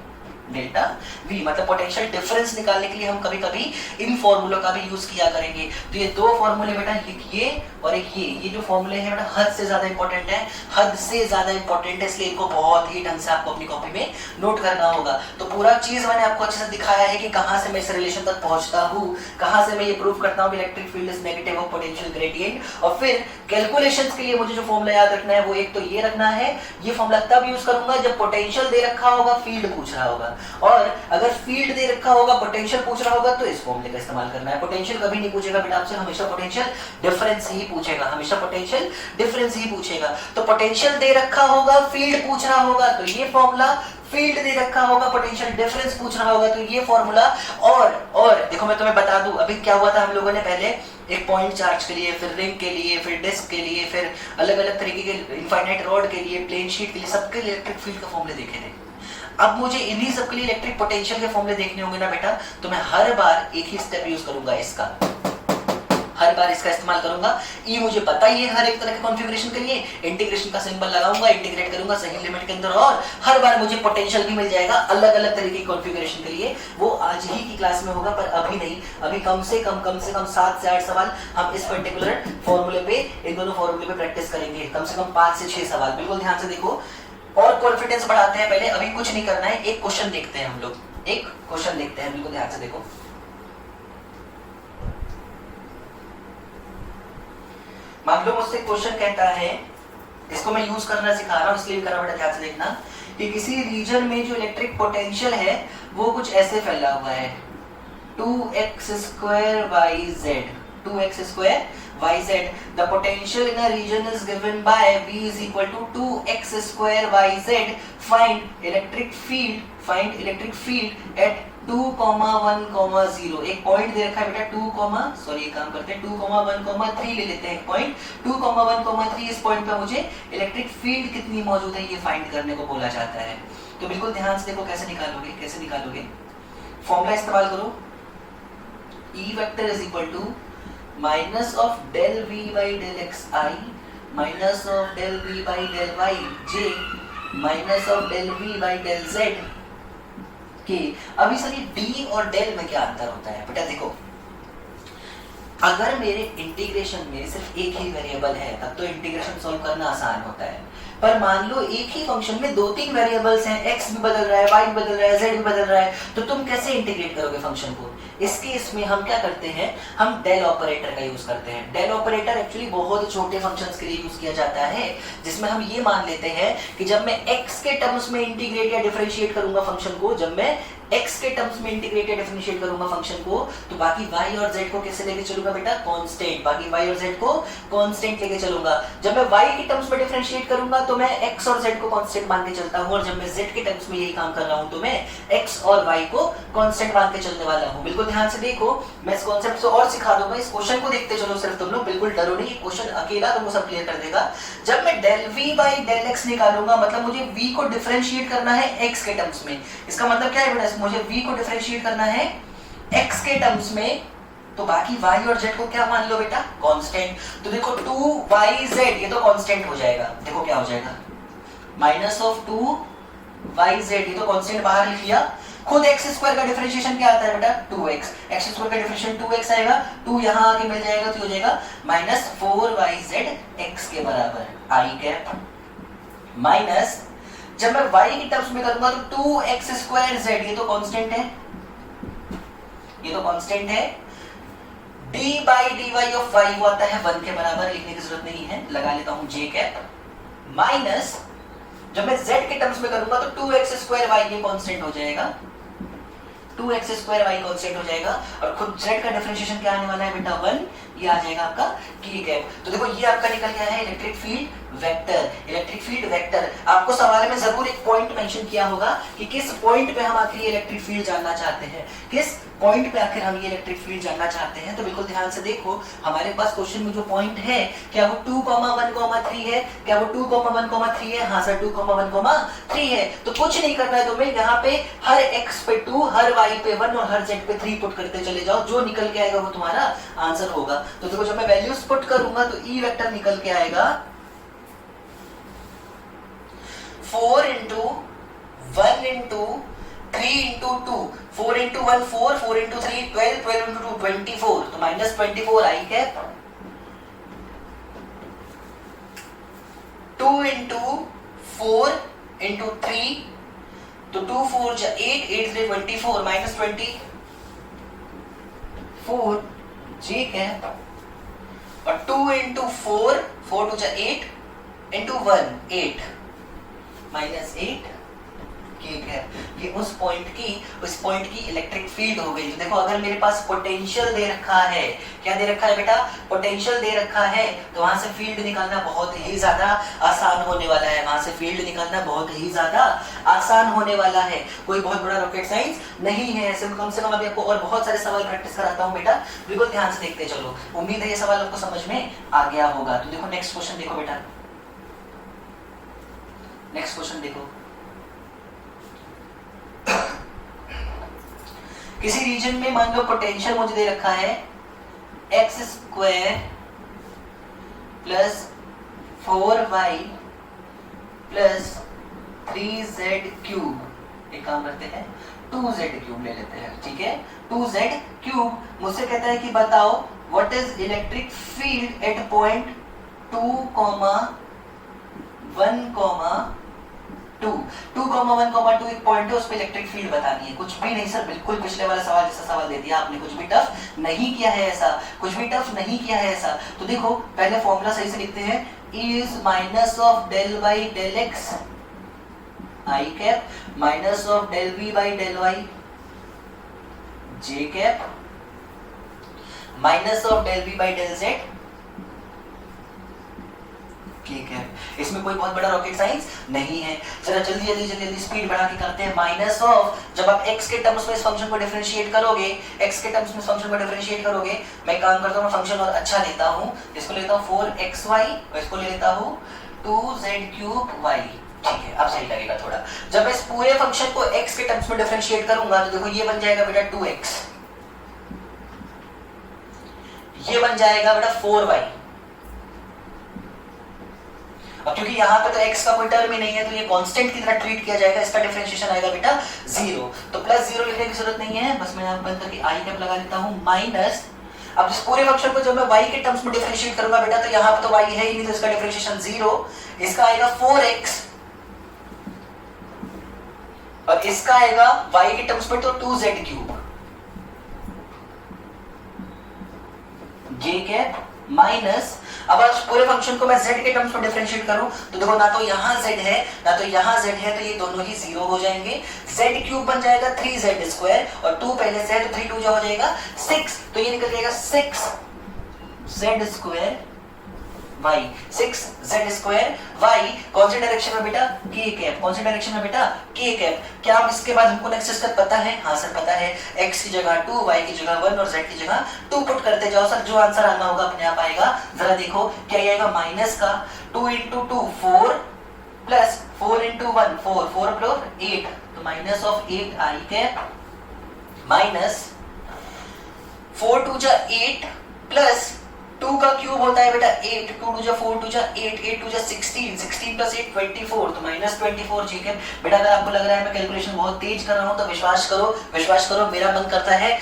delta v, मतलब पोटेंशियल डिफरेंस निकालने के लिए हम कभी कभी इन फॉर्मूलों का भी यूज किया करेंगे। तो ये दो फॉर्मूले बेटा, ये और एक ये जो फॉर्मूले हैं बेटा हद से ज्यादा इंपॉर्टेंट है, हद से ज्यादा इंपॉर्टेंट है, इसलिए इनको बहुत ही ढंग से आपको अपनी कॉपी में नोट करना होगा। तो पूरा चीज मैंने आपको अच्छे से दिखाया है कि कहां से मैं इस रिलेशन तक पहुंचता हूं, कहां से मैं ये प्रूव करता हूं कि electric field is negative of potential gradient. और फिर कैलकुलेशंस के लिए मुझे जो फॉर्मूला याद रखना है वो एक तो ये रखना है, ये फॉर्मूला तब यूज करूंगा जब पोटेंशियल दे रखा होगा, फील्ड पूछ रहा होगा, और अगर फील्ड दे रखा होगा, पोटेंशियल पूछ रहा होगा, तो इस फॉर्मूले का इस्तेमाल करना है। पोटेंशियल कभी नहीं पूछेगा बेटा आपसे, हमेशा पोटेंशियल डिफरेंस ही पूछेगा, हमेशा पोटेंशियल डिफरेंस ही पूछेगा। तो पोटेंशियल दे रखा होगा, फील्ड पूछ रहा होगा, तो ये फॉर्मूला, फील्ड दे रखा होगा, पोटेंशियल डिफरेंस पूछ रहा होगा, तो ये फॉर्मूला। और देखो मैं तुम्हें बता दूं, अभी क्या हुआ था, हम लोगों ने पहले एक पॉइंट चार्ज के लिए, फिर रिंग के लिए, फिर डिस्क के लिए, फिर अलग अलग तरीके के इनफाइनाइट रॉड के लिए, प्लेन शीट के लिए, सबके लिए इलेक्ट्रिक फील्ड का फॉर्मूले देखे थे। अब मुझे इन्हीं सब के लिए इलेक्ट्रिक पोटेंशियल के फॉर्मूले देखने होंगे ना बेटा, तो मैं हर बार एक ही स्टेप यूज करूंगा, इसका हर बार इसका इस्तेमाल करूंगा। ई मुझे पता ही है हर एक तरह के कॉन्फ़िगरेशन के लिए, इंटीग्रेशन का सिंबल लगाऊंगा, इंटीग्रेट करूंगा सही लिमिट के अंदर, और हर बार मुझे पोटेंशियल भी मिल जाएगा अलग अलग तरीके की कॉन्फ़िगरेशन के लिए। वो आज ही की क्लास में होगा, पर अभी नहीं। अभी कम से कम 7 से 8 सवाल हम इस पर्टिकुलर फॉर्मूले पे, इन दोनों फॉर्मूले पे प्रैक्टिस करेंगे, कम से कम 5 से 6 सवाल। बिल्कुल ध्यान से देखो और कॉन्फिडेंस बढ़ाते हैं। पहले अभी कुछ नहीं करना है, एक क्वेश्चन देखते हैं हम लोग, एक क्वेश्चन देखते हैं, बिल्कुल ध्यान से देखो। मान लो मुझसे क्वेश्चन कहता है, इसको मैं यूज करना सिखा रहा हूं इसलिए कर रहा हूं, बड़ा ध्यान से देखना, कि किसी रीजन में जो इलेक्ट्रिक पोटेंशियल है वो कुछ ऐसे फैला हुआ है, 2x² yz, the potential in a region is given by V is equal to 2x² yz. Find electric field at 2,1,0. एक पॉइंट दे रखा है बेटा 2, एक काम करते हैं 2,1,3 ले लेते हैं एक पॉइंट 2,1,3। इस पॉइंट पे मुझे इलेक्ट्रिक फील्ड कितनी मौजूद है ये फाइंड करने को बोला जाता है। तो बिल्कुल ध्यान से देखो कैसे निकालोगे, फॉर्मूला इस्तेमाल करो, E vector is equal to minus of del V by del xi minus of del V by del yj minus of del V by del z के। अभी सर ये d और डेल में क्या अंतर होता है बेटा? देखो, अगर मेरे इंटीग्रेशन में सिर्फ एक ही वेरिएबल है तब तो इंटीग्रेशन सॉल्व करना आसान होता है, पर मान लो एक ही फंक्शन में 2-3 वेरिएबल्स हैं, x भी बदल रहा है, y भी बदल रहा है, z भी बदल रहा है, तो तुम कैसे इंटीग्रेट करोगे फंक्शन को? इस केस में हम क्या करते हैं, हम डेल ऑपरेटर का यूज करते हैं। डेल ऑपरेटर एक्चुअली बहुत छोटे फंक्शंस के लिए यूज किया जाता है, जिसमें हम ये मान लेते हैं कि जब मैं x के टर्म्स में इंटीग्रेट या डिफरेंशिएट करूंगा फंक्शन को, जब मैं x के टर्म्स में इंटीग्रेट या डिफरेंशिएट करूंगा फंक्शन को, तो बाकी y और z को कैसे लेके चलूंगा बेटा? कांस्टेंट। बाकी y और z को कांस्टेंट लेके चलूंगा। जब मैं y के टर्म्स में डिफरेंशिएट करूंगा तो मैं x और z को कांस्टेंट मान के चलता हूं, और जब मैं z के टर्म्स में यही काम कर रहा हूं तो मैं x और y को कांस्टेंट मान के चलने वाला हूं। बिल्कुल ध्यान से देखो, मैं इस कॉन्सेप्ट से और सिखा दूंगा, इस क्वेश्चन को देखते चलो सिर्फ तुम लोग, बिल्कुल डरो नहीं, ये क्वेश्चन अकेला तुमको सब क्लियर कर देगा। जब मैं del v by del x निकालूंगा, मतलब मुझे v को डिफरेंशिएट करना है x के टर्म्स में। इसका मतलब क्या है बेटा? मुझे v को डिफरेंशिएट करना है x के टर्म्स में, तो बाकी y और z को क्या मान लो बेटा? कांस्टेंट। तो देखो 2yz ये तो कांस्टेंट हो जाएगा, देखो क्या हो जाएगा, माइनस ऑफ 2yz ये तो कांस्टेंट बाहर लिख लिया। खुद x² का डिफरेंशिएशन क्या आता है बेटा? 2x। x² का डिफरेंशिएशन 2x आएगा, 2 यहां आके मिल जाएगा तो हो जाएगा माइनस 4yz x के बराबर i कैप, माइनस जब मैं y की टर्म्स में करूंगा तो 2x² z ये तो कांस्टेंट है, ये तो कांस्टेंट है। d by dy of y वो आता है 1 के बराबर, लिखने की जरूरत नहीं है, लगा लेता हूं j कैप, माइनस जब मैं z के टर्म्स में करूंगा तो 2x² y ये कांस्टेंट हो जाएगा, 2x² y कांस्टेंट हो जाएगा, और खुद z का डिफरेंशिएशन क्या आने वाला है बेटा? 1, ये आ जाएगा आपका k कैप। तो देखो ये आपका निकल गया है electric field vector. Electric field vector आपको सवाल में जरूर एक पॉइंट मेंशन किया होगा कि किस पॉइंट पे हम आखिर ये इलेक्ट्रिक फील्ड जानना चाहते हैं, किस पॉइंट पे आखिर हम ये इलेक्ट्रिक फील्ड जानना चाहते हैं। तो बिल्कुल ध्यान से देखो, हमारे पास क्वेश्चन में जो पॉइंट है, क्या वो 2,1,3 है? क्या वो 2,1,3 है? हाँ सर 2,1,3 है। तो कुछ नहीं करना है तुम्हें, यहाँ पे हर x पे 2, हर y पे 1 और हर z पे 3 पुट करते चले जाओ, जो निकल के आएगा वो तुम्हारा आंसर होगा। तो देखो जब मैं वैल्यूज पुट करूंगा तो E वेक्टर निकल के आएगा 4 into 1 into 3 into 2, 4 into 1 4, 4 into 3 12, 12 into 2 24, तो माइनस 24 आई कैप, 2 into 4 into 3, तो 2 4 जा 8, 8 3 24, माइनस 24 जे कैप, और 2 into 4, 4 2 जा 8 into 1 8, माइनस 8 ठीक है। ये उस पॉइंट की इलेक्ट्रिक फील्ड हो गई। तो देखो अगर मेरे पास पोटेंशियल दे रखा है, क्या दे रखा है बेटा? पोटेंशियल दे रखा है, तो वहां से फील्ड निकालना बहुत ही ज्यादा आसान होने वाला है, वहां से फील्ड निकालना बहुत ही ज्यादा आसान होने वाला है। कोई बहुत बड़ा रॉकेट साइंस नहीं है, ऐसे कम से कम अभी आपको और बहुत सारे सवाल प्रैक्टिस कराता हूँ बेटा, बिल्कुल ध्यान से देखते चलो। उम्मीद है ये सवाल आपको समझ में आ गया होगा। तो देखो नेक्स्ट क्वेश्चन देखो बेटा, नेक्स्ट क्वेश्चन देखो, किसी रीजन में मान लो पोटेंशियल मुझे दे रखा है x square plus 4y plus 3z cube. एक काम करते हैं 2z क्यूब ले लेते हैं, ठीक है। 2z क्यूब मुझसे कहता है कि बताओ what is electric field at point 2, 1, 2, 1, 2 एक पॉइंट है, उस पे इलेक्ट्रिक फील्ड बतानी है। कुछ भी नहीं सर, बिल्कुल पिछले वाला सवाल जैसा सवाल दे दिया आपने, कुछ भी टफ नहीं किया है ऐसा, कुछ भी टफ नहीं किया है ऐसा। तो देखो पहले फॉर्मूला सही से लिखते हैं, E is minus of del y del x i cap minus of del V by del y j cap minus of del V by del z ठीक है। इसमें कोई बहुत बड़ा रॉकेट साइंस नहीं है। जरा जल्दी जल्दी जल्दी जल्दी स्पीड बढ़ा के करते हैं। माइनस ऑफ, जब आप x के टर्म्स में इस फंक्शन को डिफरेंशिएट करोगे, x के टर्म्स में इस फंक्शन को डिफरेंशिएट करोगे, मैं काम करता हूँ फंक्शन और अच्छा लेता हूँ, इसको लेता हूँ 4xy और इसको ले लेता हूँ 2z³ ठीक है। अब सही लगेगा थोड़ा। जब मैं इस पूरे फंक्शन को x के टर्म्स में डिफरेंशिएट करूंगा तो देखो ये बन जाएगा बेटा 2x, ये बन जाएगा बेटा 4y। अब क्योंकि यहाँ पे तो x का कोई टर्म ही नहीं है तो ये कांस्टेंट की तरह ट्रीट किया जाएगा, इसका डिफरेंशिएशन आएगा बेटा 0। तो प्लस 0 लिखने की जरूरत नहीं है, बस मैं यहाँ बंद करके आई कैप लगा देता हूँ माइनस। अब इस पूरे फंक्शन को जब मैं y के टर्म्स में डिफरेंशिएट करूंगा बेटा तो यहाँ पे तो y है ही नहीं, तो इसका डिफरेंशिएशन 0, इसका आएगा 4x और इसका आएगा y के टर्म्स में तो 2z³ जे कैप माइनस। अब इस पूरे फंक्शन को मैं z के टर्म्स में डिफरेंशिएट करूं तो देखो ना तो यहाँ z है ना तो यहाँ z है, तो ये दोनों ही 0 हो जाएंगे। z³ बन जाएगा 3z² और 2 पहले से है तो 3 2 जा हो जाएगा 6, तो ये निकल जाएगा 6z² y 6z² y। कौन से डायरेक्शन में बेटा k कैप, कौन से डायरेक्शन में बेटा k कैप। क्या आप इसके बाद हमको नेक्स्ट स्टेप पता है? हाँ सर पता है, x की जगह 2, y की जगह 1 और z की जगह 2 पुट करते जाओ सर, जो आंसर आना होगा अपने आप आएगा। जरा देखो क्या आएगा, माइनस का 2 × 2 4 प्लस 4 × 1 4 4 प्लस 8 तो minus of 8 I cap minus 4 2 जा 8 प्लस 2 का क्यूब होता है बेटा 8, 2 2 जा 4 2 जा 8 8 2 जा 16 16 प्लस 8 24 तो माइनस 24 ठीक है बेटा। अगर आपको लग रहा है मैं कैलकुलेशन बहुत तेज कर रहा हूं तो विश्वास करो मेरा मन करता है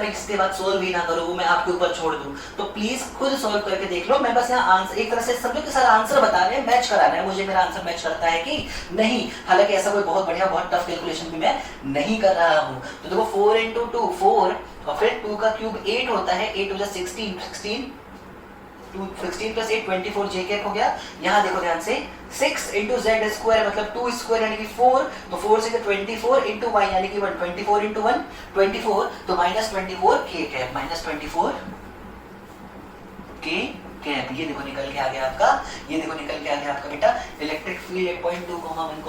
मैं इसके बाद सोल्व भी ना करूं, वो मैं आपके ऊपर छोड़ दूं। तो प्लीज खुद सोल्व करके देख लो। मैं बस यहाँ आंसर एक तरह से समझो कि सारा आंसर बता रहे हैं, मैच कराना है मुझे, मेरा आंसर मैच करता है कि नहीं। हालांकि ऐसा कोई बहुत बढ़िया बहुत टफ कैलकुलेशन भी मैं नहीं कर रहा हूँ। तो देखो 4 × 2 4 और फिर 2 का क्यूब 8 होता है, 8 2 जा 16 16 प्लस 8 24 जे कैप हो गया। यहाँ देखो ध्यान से 6 × z² मतलब 2² यानी कि 4, तो 4 से 24 × y यानी कि 1 24 × 1 24 तो minus 24 k cap minus 24 k cap. ये देखो निकल के आ गया आपका, ये देखो निकल के आ गया आपका बेटा इलेक्ट्रिक फील्ड 8.2, 1,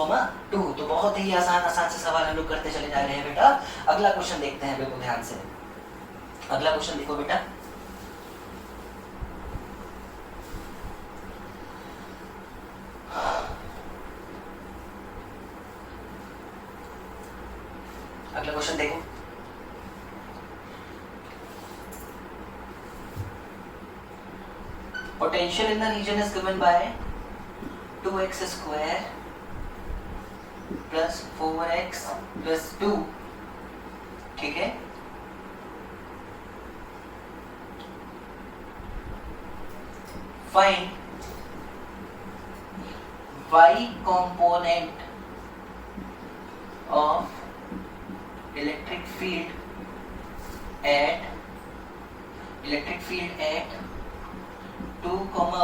2। तो बहुत ही आसान से सवाल हम लोग करते चले जा रहे हैं बेटा। अगला क्वेश्चन देखते हैं बिल्कुल ध्यान से। अगला क्वेश्चन देखो बेटा, अगला क्वेश्चन देखो। Potential in the region is given by 2x² plus 4x plus 2 ठीक है। Find y component of electric field at 2, 1,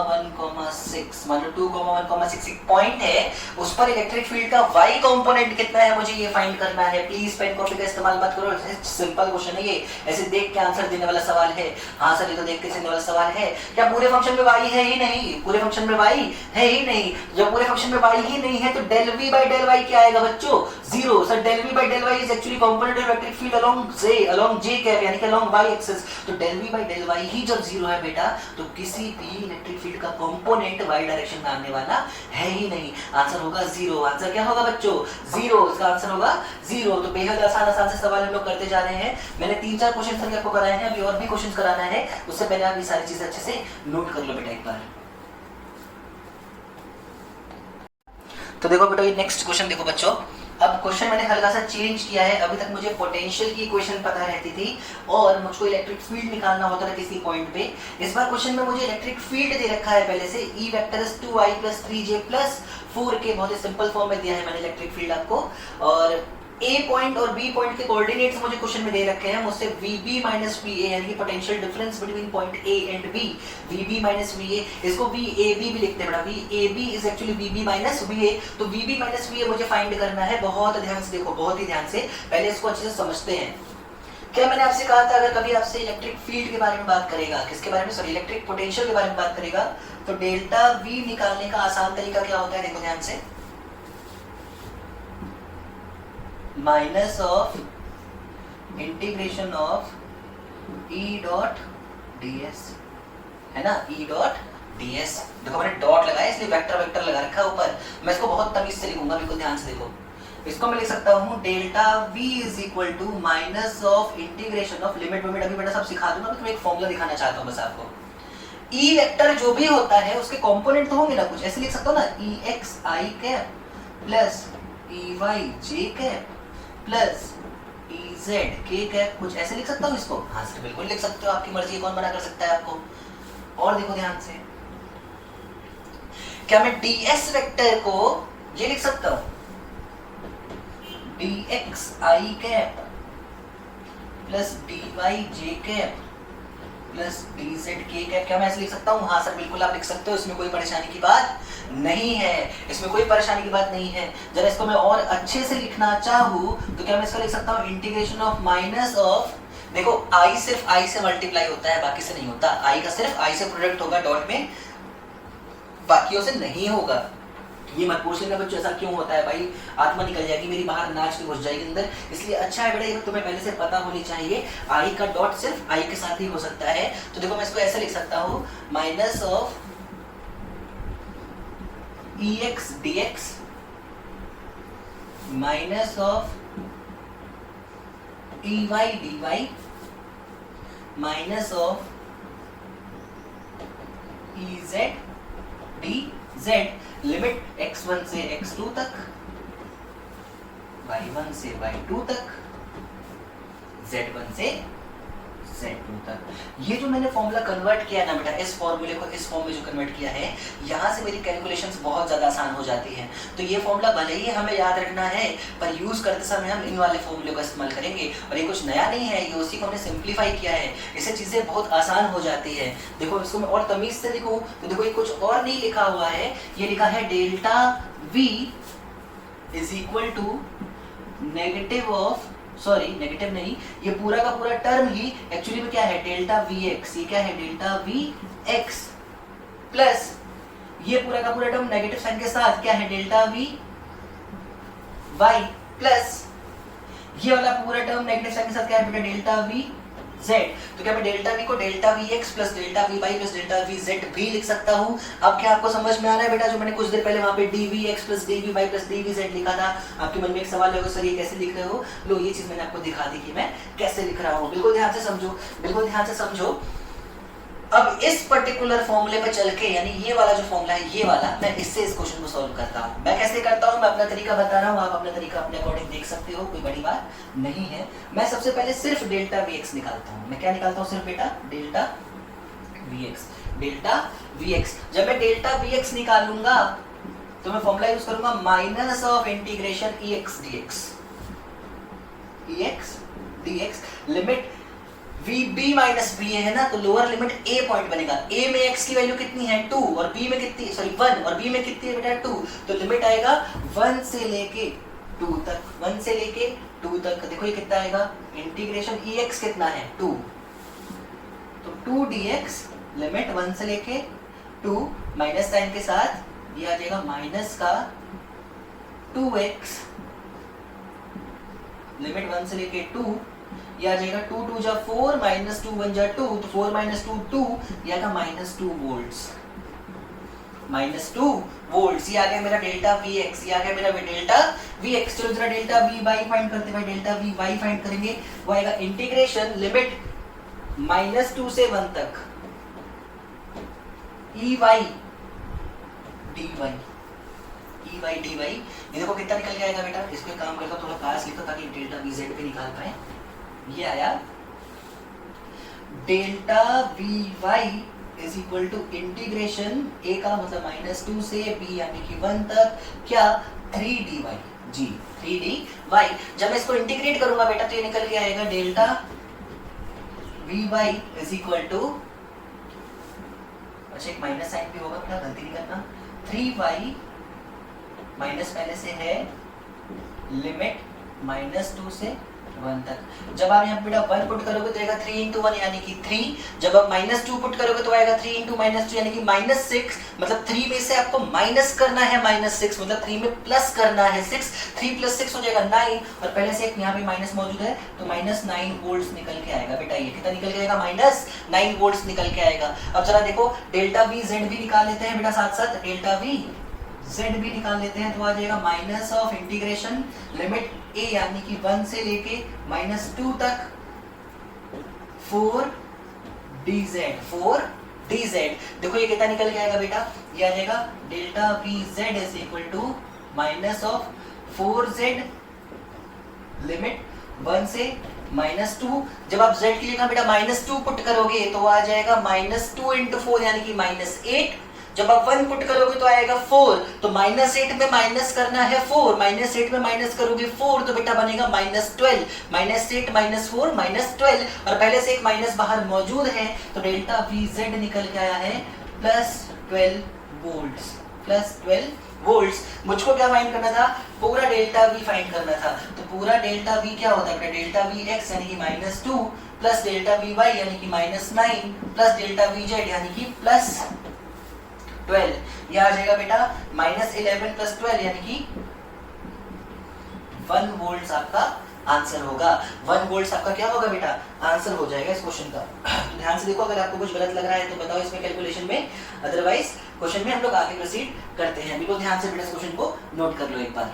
6 मान लो 2, 1, 6 एक पॉइंट है, उस पर इलेक्ट्रिक फील्ड का y कंपोनेंट कितना है मुझे ये फाइंड करना है। प्लीज पेन कॉपी का इस्तेमाल मत करो, सिंपल क्वेश्चन है ये, ऐसे देख के आंसर देने वाला सवाल है। हाँ सर ये तो देख के देने वाला सवाल है। क्या पूरे फंक्शन में y है ही नहीं? पूरे फंक्शन में y है ही नहीं। जब पूरे फंक्शन में y ही नहीं है तो del v by del y क्या आएगा बच्चों? 0। Sir del v by del y is actually component of electric field along j cap यानी कि अलोंग y एक्सिस। तो del v by del y ही जब 0 है बेटा तो किसी ई इलेक्ट्रिक फील्ड का कंपोनेंट वाई डायरेक्शन में आने वाला है ही नहीं। आंसर होगा जीरो। आंसर क्या होगा बच्चों? जीरो। इसका आंसर होगा जीरो। तो बेहद आसान आसान से सवाल हम लोग करते जा रहे हैं। मैंने 3-4 क्वेश्चन आपको कराए हैं, अभी और भी क्वेश्चन कराना है। उससे पहले आप ये सारी चीजें अच्छे से नोट कर लो बेटा एक बार। तो देखो बेटा ये नेक्स्ट क्वेश्चन देखो बच्चों। अब क्वेश्चन मैंने हल्का सा चेंज किया है। अभी तक मुझे पोटेंशियल की इक्वेशन पता रहती थी और मुझको इलेक्ट्रिक फील्ड निकालना होता था किसी पॉइंट पे। इस बार क्वेश्चन में मुझे इलेक्ट्रिक फील्ड दे रखा है पहले से, E vector is 2i + 3j + 4k। बहुत ही सिंपल फॉर्म में दिया है मैंने इलेक्ट्रिक फील्ड आपको। और A पॉइंट और B पॉइंट के कोऑर्डिनेट्स मुझे क्वेश्चन में दे रखे हैं। मुझसे VB - VA यानी कि potential difference between point A and B, VB - VA, इसको VAB भी लिखते हैं बेटा। VAB is actually VB - VA। तो VB - VA मुझे फाइंड करना है। बहुत ध्यान से देखो, बहुत ही ध्यान से, पहले इसको अच्छे से समझते हैं। क्या मैंने आपसे कहा था, अगर कभी आपसे इलेक्ट्रिक फील्ड के बारे में बात करेगा, किसके बारे में, सॉरी इलेक्ट्रिक पोटेंशियल के बारे में बात करेगा, तो डेल्टा V निकालने का आसान तरीका क्या होता है? देखो ध्यान से, minus of integration of E dot ds, है ना, E डॉट ds। देखो मैंने डॉट लगाया इसलिए वेक्टर वेक्टर लगा रखा है ऊपर। मैं इसको बहुत तमीज से लिखूंगा, बिल्कुल ध्यान से देखो। इसको मैं लिख सकता हूँ delta V is equal to minus of integration of limit limit. अभी बेटा सब सिखा दूंगा, तो मैं एक फॉर्मूला दिखाना चाहता हूँ बस आपको। E वेक्टर जो भी होता है उसके कंपोनेंट तो होंगे ना कुछ, ऐसे लिख सकता हूँ ना, EXi cap plus EYj cap plus EZ k cap, कुछ ऐसे लिख सकता हूँ इसको। हाँ सर बिल्कुल लिख सकते हो, आपकी मर्जी, कौन मना कर सकता है आपको। और देखो ध्यान से, क्या मैं ds वेक्टर को ये लिख सकता हूँ, dxi cap plus dyj cap plus dz k cap, क्या मैं ऐसे लिख सकता हूँ? हाँ सर बिल्कुल आप लिख सकते हो, इसमें कोई परेशानी की बात नहीं है, इसमें कोई परेशानी की बात नहीं है। जरा इसको मैं और अच्छे से लिखना चाहूँ तो क्या मैं इसको लिख सकता हूँ, इंटीग्रेशन ऑफ माइनस ऑफ, देखो i सिर्फ i से मल्टीप्लाई होता है, बाकी से नहीं होता। i का सिर्फ i से प्रोडक्ट होगा डॉट में, बाकियों से नहीं होगा। ये मत पूछ लेना बच्चों ऐसा क्यों होता है, भाई आत्मा निकल जाएगी मेरी बाहर, नाच के घुस जाएगी अंदर। इसलिए अच्छा है बेटा, ये तुम्हें पहले से पता होनी चाहिए, i का डॉट सिर्फ i के साथ ही हो सकता है। तो देखो मैं इसको ऐसे लिख सकता हूँ, minus of ex dx minus of ey dy minus of ez dz, limit x1 से x2 तक, y1 से y2 तक, z1 से z2 तक। ये जो मैंने फॉर्मूला कन्वर्ट किया ना बेटा, इस फॉर्मूले को इस फॉर्म में जो कन्वर्ट किया है, यहाँ से मेरी कैलकुलेशंस बहुत ज़्यादा आसान हो जाती हैं। तो ये फॉर्मूला भले ही हमें याद रखना है, पर यूज़ करते समय हम इन वाले फॉर्मूले का इस्तेमाल करेंगे। और ये कुछ नया नहीं है, ये उसी को हमने सिंप्लीफाई किया है, इससे चीज़ें बहुत आसान हो जाती है। देखो इसको मैं और तमीज़ से लिखूँ तो देखो ये कुछ और नहीं लिखा हुआ है, ये लिखा है delta V is equal to negative of, sorry negative नहीं, ये पूरा का पूरा टर्म ही एक्चुअली में क्या है, डेल्टा Vx। ये क्या है, डेल्टा Vx प्लस ये पूरा का पूरा टर्म नेगेटिव साइन के साथ क्या है, डेल्टा Vy प्लस ये वाला पूरा टर्म नेगेटिव साइन के साथ क्या है बेटा, डेल्टा Vz। तो क्या मैं डेल्टा V को delta Vx plus delta Vy plus delta Vz भी लिख सकता हूँ। अब क्या आपको समझ में आ रहा है बेटा, जो मैंने कुछ देर पहले वहाँ पे dVx plus dVy plus dVz लिखा था, आपके मन में एक सवाल होगा सर ये कैसे लिख रहे हो। लो ये चीज मैंने आपको दिखा दी कि मैं कैसे लिख रहा हूँ, बिल्कुल ध्यान से समझो, बिल्कुल ध्यान से समझो। अब इस पर्टिकुलर फॉर्मूले पे चल के, यानी ये वाला जो फॉर्मूला है ये वाला, मैं इससे इस क्वेश्चन को सॉल्व करता हूँ। मैं कैसे करता हूँ, मैं अपना तरीका बता रहा हूँ, आप अपना तरीका अपने अकॉर्डिंग देख सकते हो, कोई बड़ी बात नहीं है। मैं सबसे पहले सिर्फ डेल्टा Vx निकालता हूँ। मैं क्या निकालता हूँ सिर्फ बेटा, डेल्टा Vx, डेल्टा Vx। जब मैं डेल्टा Vx निकालूंगा तो मैं फॉर्मूला यूज करूंगा minus of integration Ex dx, limit VB minus VA है ना, तो लोअर लिमिट A पॉइंट बनेगा। A में x की वैल्यू कितनी है 2 और B में कितनी, सॉरी 1 और B में कितनी है बेटा 2, तो लिमिट आएगा 1 से लेके 2 तक, 1 से लेके 2 तक। देखो ये कितना आएगा, इंटीग्रेशन Ex कितना है 2, तो 2 dx लिमिट 1 से लेके 2 माइनस साइन के साथ ये आ जाएगा माइनस का 2x लिमिट 1 से लेके 2 ये आ जाएगा 2 2 जा 4 माइनस 2 1 जा 2, तो 4 माइनस 2 2, ये आएगा माइनस 2 वोल्ट्स, माइनस 2 वोल्ट्स। ये आ गया मेरा डेल्टा वी एक्स, ये आ गया मेरा डेल्टा वी एक्स। चलो जरा डेल्टा वी वाई फाइंड करते हैं। डेल्टा वी वाई फाइंड करेंगे, वो आएगा इंटीग्रेशन लिमिट -2 से 1 तक E y d y, E y d y. ये देखो कितना निकल के आएगा बेटा, इसको एक काम करता हूँ, थोड़ा पास लिखो ताकि डेल्टा वी जेड पे निकाल पाए। ये आया delta V Y is equal to integration A का मतलब -2 से b यानी कि 1 तक क्या 3 dy जी, 3 dy। जब मैं इसको इंटीग्रेट करूंगा बेटा तो ये निकल के आएगा delta V Y is equal to, अच्छा एक माइनस साइन भी होगा बेटा, गलती नहीं करना, 3y माइनस पहले से है लिमिट -2 से 1 तक। जब आप यहाँ बेटा 1 पुट करोगे तो आएगा 3 इंटू 1 यानी कि 3। जब आप -2 पुट करोगे तो आएगा 3 इंटू -2 यानी कि -6। मतलब 3 में से आपको माइनस करना है -6, मतलब 3 में प्लस करना है 6। 3 + 6 हो जाएगा 9, और पहले से एक यहाँ पे माइनस मौजूद है तो -9 वोल्ट्स निकल के आएगा बेटा। ये कितना निकल के आएगा, -9 वोल्ट्स निकल के आएगा। अब जरा देखो डेल्टा वी जेड भी निकाल लेते हैं बेटा, साथ साथ डेल्टा वी जेड भी निकाल लेते हैं, तो आ जाएगा minus of integration limit a यानी कि 1 से लेके -2 तक 4 dz। देखो ये कितना निकल के आएगा बेटा, ये आ जाएगा delta V z is equal to minus of 4z limit 1 से -2। जब आप z की जगह बेटा -2 पुट करोगे तो आ जाएगा -2 इंटू 4 यानी कि -8। जब आप 1 पुट करोगे तो आएगा 4, तो -8 में माइनस करना है 4, -8 में माइनस करोगे 4 तो बेटा बनेगा -12। -8 -4 -12, और पहले से एक माइनस बाहर मौजूद है तो डेल्टा वी जेड निकल के आया है +12 वोल्ट्स, +12 वोल्ट्स। मुझको क्या फाइंड करना था, पूरा डेल्टा वी फाइंड करना था। तो पूरा डेल्टा वी क्या होता है, डेल्टा वी एक्स यानी कि -2 प्लस डेल्टा वी वाई यानी कि -9 प्लस डेल्टा वी जेड यानी कि +12। ये आ जाएगा बेटा -11 + 12 यानी कि 1 वोल्ट्स आपका आंसर होगा। 1 वोल्ट्स आपका क्या होगा बेटा, आंसर हो जाएगा इस क्वेश्चन का। तो ध्यान से देखो, अगर आपको कुछ गलत लग रहा है तो बताओ इसमें कैलकुलेशन में, अदरवाइज क्वेश्चन में हम लोग आगे प्रोसीड करते हैं। बिल्कुल ध्यान से बेटा इस क्वेश्चन को नोट कर लो एक बार।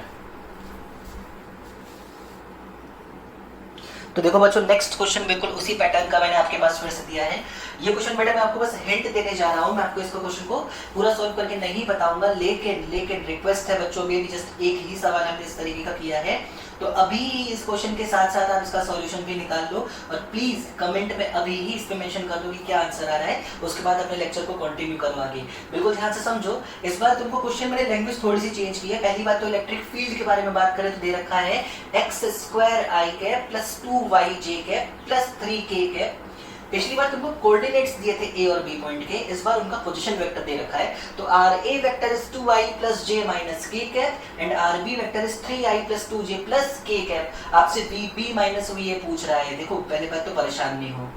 तो देखो बच्चों, नेक्स्ट क्वेश्चन बिल्कुल उसी पैटर्न का मैंने आपके पास फिर से दिया है। ये क्वेश्चन बेटा मैं आपको बस हिंट देने जा रहा हूँ, मैं आपको इसको क्वेश्चन को पूरा सॉल्व करके नहीं बताऊंगा, लेकिन रिक्वेस्ट है बच्चों, में भी जस्ट एक ही सवाल हमने इस तरीके का किया है, तो अभी इस क्वेश्चन के साथ साथ आप इसका सॉल्यूशन भी निकाल लो, और प्लीज कमेंट में अभी ही इस पे मेंशन कर दो कि क्या आंसर आ रहा है, उसके बाद अपने लेक्चर को कंटिन्यू करो आगे। बिल्कुल ध्यान से समझो। इस बार तुमको क्वेश्चन मैंने लैंग्वेज थोड़ी सी चेंज की है। पहली बात तो इलेक्ट्रिक फील्ड के बारे में बात करें तो दे रखा है x² i + 2yj + 3k। पिछली बार तुमको कोऑर्डिनेट्स दिए थे ए और बी पॉइंट के, इस बार उनका पोजीशन वेक्टर दे रखा है। तो RA vector is 2i + j - k and RB vector is 3i + 2j + k। आपसे VB - VA पूछ रहा है। देखो पहले बात तो परेशान नहीं हो,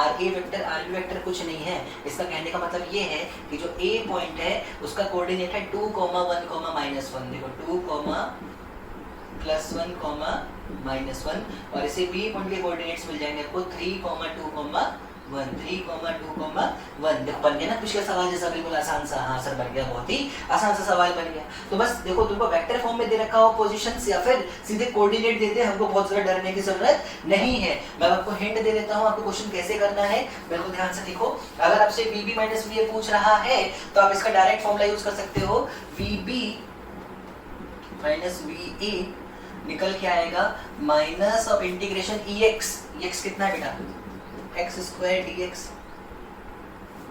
RA वेक्टर RB वेक्टर कुछ नहीं है। इसका कहने का मतलब ये है कि जो A पॉइंट है उसका कोऑर्डिनेट है 2, 1, -1। देखो 2, +1, -1, और इसे B पॉइंट के कोऑर्डिनेट्स मिल जाएंगे आपको 3, 2, 1, 3, 2, 1। देखो बन गया ना पिछले सवाल जैसा, बिल्कुल आसान सा। हाँ सर बन गया, बहुत ही आसान सा सवाल बन गया। तो बस देखो, तुमको वेक्टर फॉर्म में दे रखा हो पोजीशंस या फिर सीधे कोऑर्डिनेट देते हैं, हमको बहुत ज्यादा डरने की जरूरत नहीं है। मैं आपको हिंट दे देता हूँ आपको क्वेश्चन कैसे करना है। बिल्कुल ध्यान से देखो, अगर आपसे VB - VA पूछ रहा है तो आप इसका डायरेक्ट फॉर्मूला यूज कर सकते हो। VB - VA निकल के आएगा माइनस ऑफ इंटीग्रेशन EX कितना है बेटा, x² dx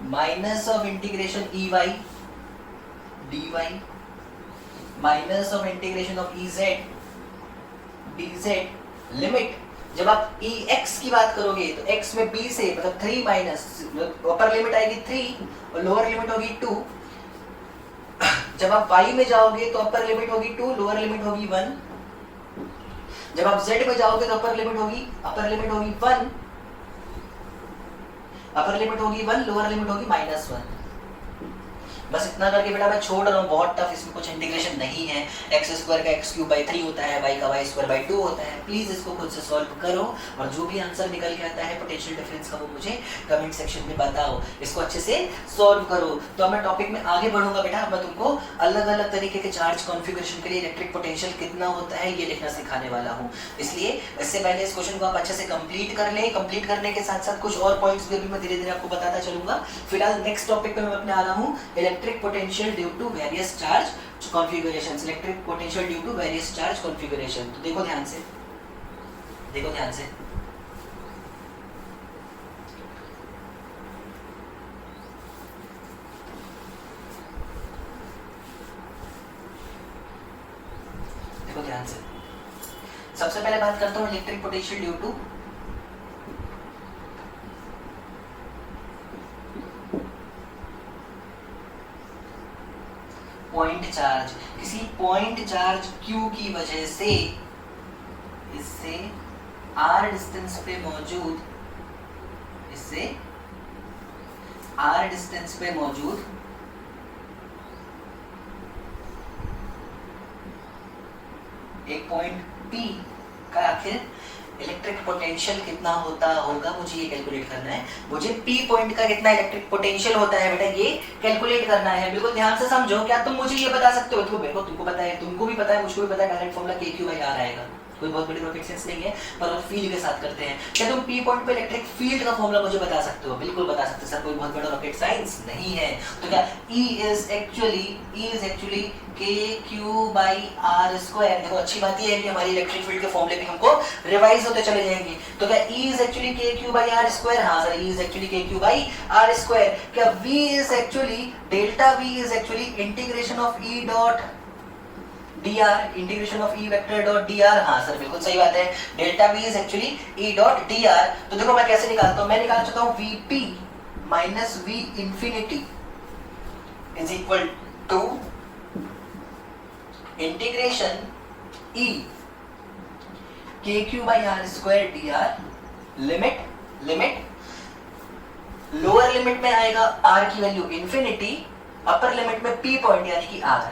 minus of integration EY dy minus of integration of EZ dz। Limit जब आप EX की बात करोगे तो x में b से मतलब 3 माइनस, अपर लिमिट आएगी 3 और लोअर लिमिट होगी 2। जब आप y में जाओगे तो अपर लिमिट होगी 2, लोअर लिमिट होगी 1। जब आप z में जाओगे तो अपर लिमिट होगी 1, अपर लिमिट होगी 1, लोअर लिमिट होगी -1। बस इतना करके बेटा मैं छोड़ रहा हूँ, बहुत टफ, इसमें कुछ इंटीग्रेशन नहीं है। एक्स स्क्वायर का एक्स क्यूब बाई 3 होता है, वाई का वाई स्क्वायर बाई 2 होता है। प्लीज इसको खुद से सॉल्व करो और जो भी आंसर निकल के आता है पोटेंशियल डिफरेंस का वो मुझे कमेंट सेक्शन में बताओ, इसको अच्छे से सॉल्व करो। तो मैं टॉपिक में आगे बढ़ूंगा बेटा, मैं तुमको अलग अलग तरीके के चार्ज कॉन्फ़िगरेशन के लिए इलेक्ट्रिक पोटेंशियल कितना होता है ये लिखना सिखाने वाला हूँ। इसलिए इससे पहले इस क्वेश्चन को आप अच्छे से कंप्लीट कर ले। कंप्लीट करने के साथ साथ कुछ और पॉइंट्स भी अभी मैं धीरे धीरे आपको बताता चलूंगा। फिलहाल नेक्स्ट टॉपिक पे मैं अपने आ रहा हूँ, electric potential due to various charge configurations. Electric potential due to various charge configuration. तो देखो ध्यान से, देखो ध्यान से, देखो ध्यान से। सबसे पहले बात करता हूँ electric potential due two point charge. किसी पॉइंट चार्ज Q की वजह से इससे r डिस्टेंस पे मौजूद, इससे r डिस्टेंस पे मौजूद एक पॉइंट P का आखिर इलेक्ट्रिक पोटेंशियल कितना होता होगा, मुझे ये कैलकुलेट करना है। मुझे P पॉइंट का कितना इलेक्ट्रिक पोटेंशियल होता है बेटा ये कैलकुलेट करना है। बिल्कुल ध्यान से समझो। क्या तुम मुझे ये बता सकते हो? देखो तुमको पता है, तुमको भी पता है, मुझको भी पता है, डायरेक्ट फॉर्मूला KQ/R आएगा, कोई बहुत बड़ी रॉकेट साइंस नहीं है, पर हम फील्ड के साथ करते हैं। क्या तुम P पॉइंट पे इलेक्ट्रिक फील्ड का फॉर्मूला मुझे बता सकते हो? बिल्कुल बता सकते हैं सर, कोई बहुत बड़ा रॉकेट साइंस नहीं है। तो क्या E is actually KQ/R square. देखो अच्छी बात ये है कि हमारी इलेक्ट्रिक फील्ड के फॉर्मूले भी हमको रिवाइज होते चले जाएंगे। तो क्या E is actually KQ/R square? हाँ sir, E is actually KQ/R square. क्या V is actually, delta V is actually integration of E dot dr, integration of E vector dot dr। हाँ सर बिल्कुल सही बात है, delta V is actually E dot dr। तो देखो मैं कैसे निकालता हूँ, मैं निकाल चुका हूँ Vp minus V infinity is equal to integration E KQ/R square dr, limit lower limit में आएगा R की वैल्यू इंफिनिटी, अपर लिमिट में P पॉइंट यानी कि R।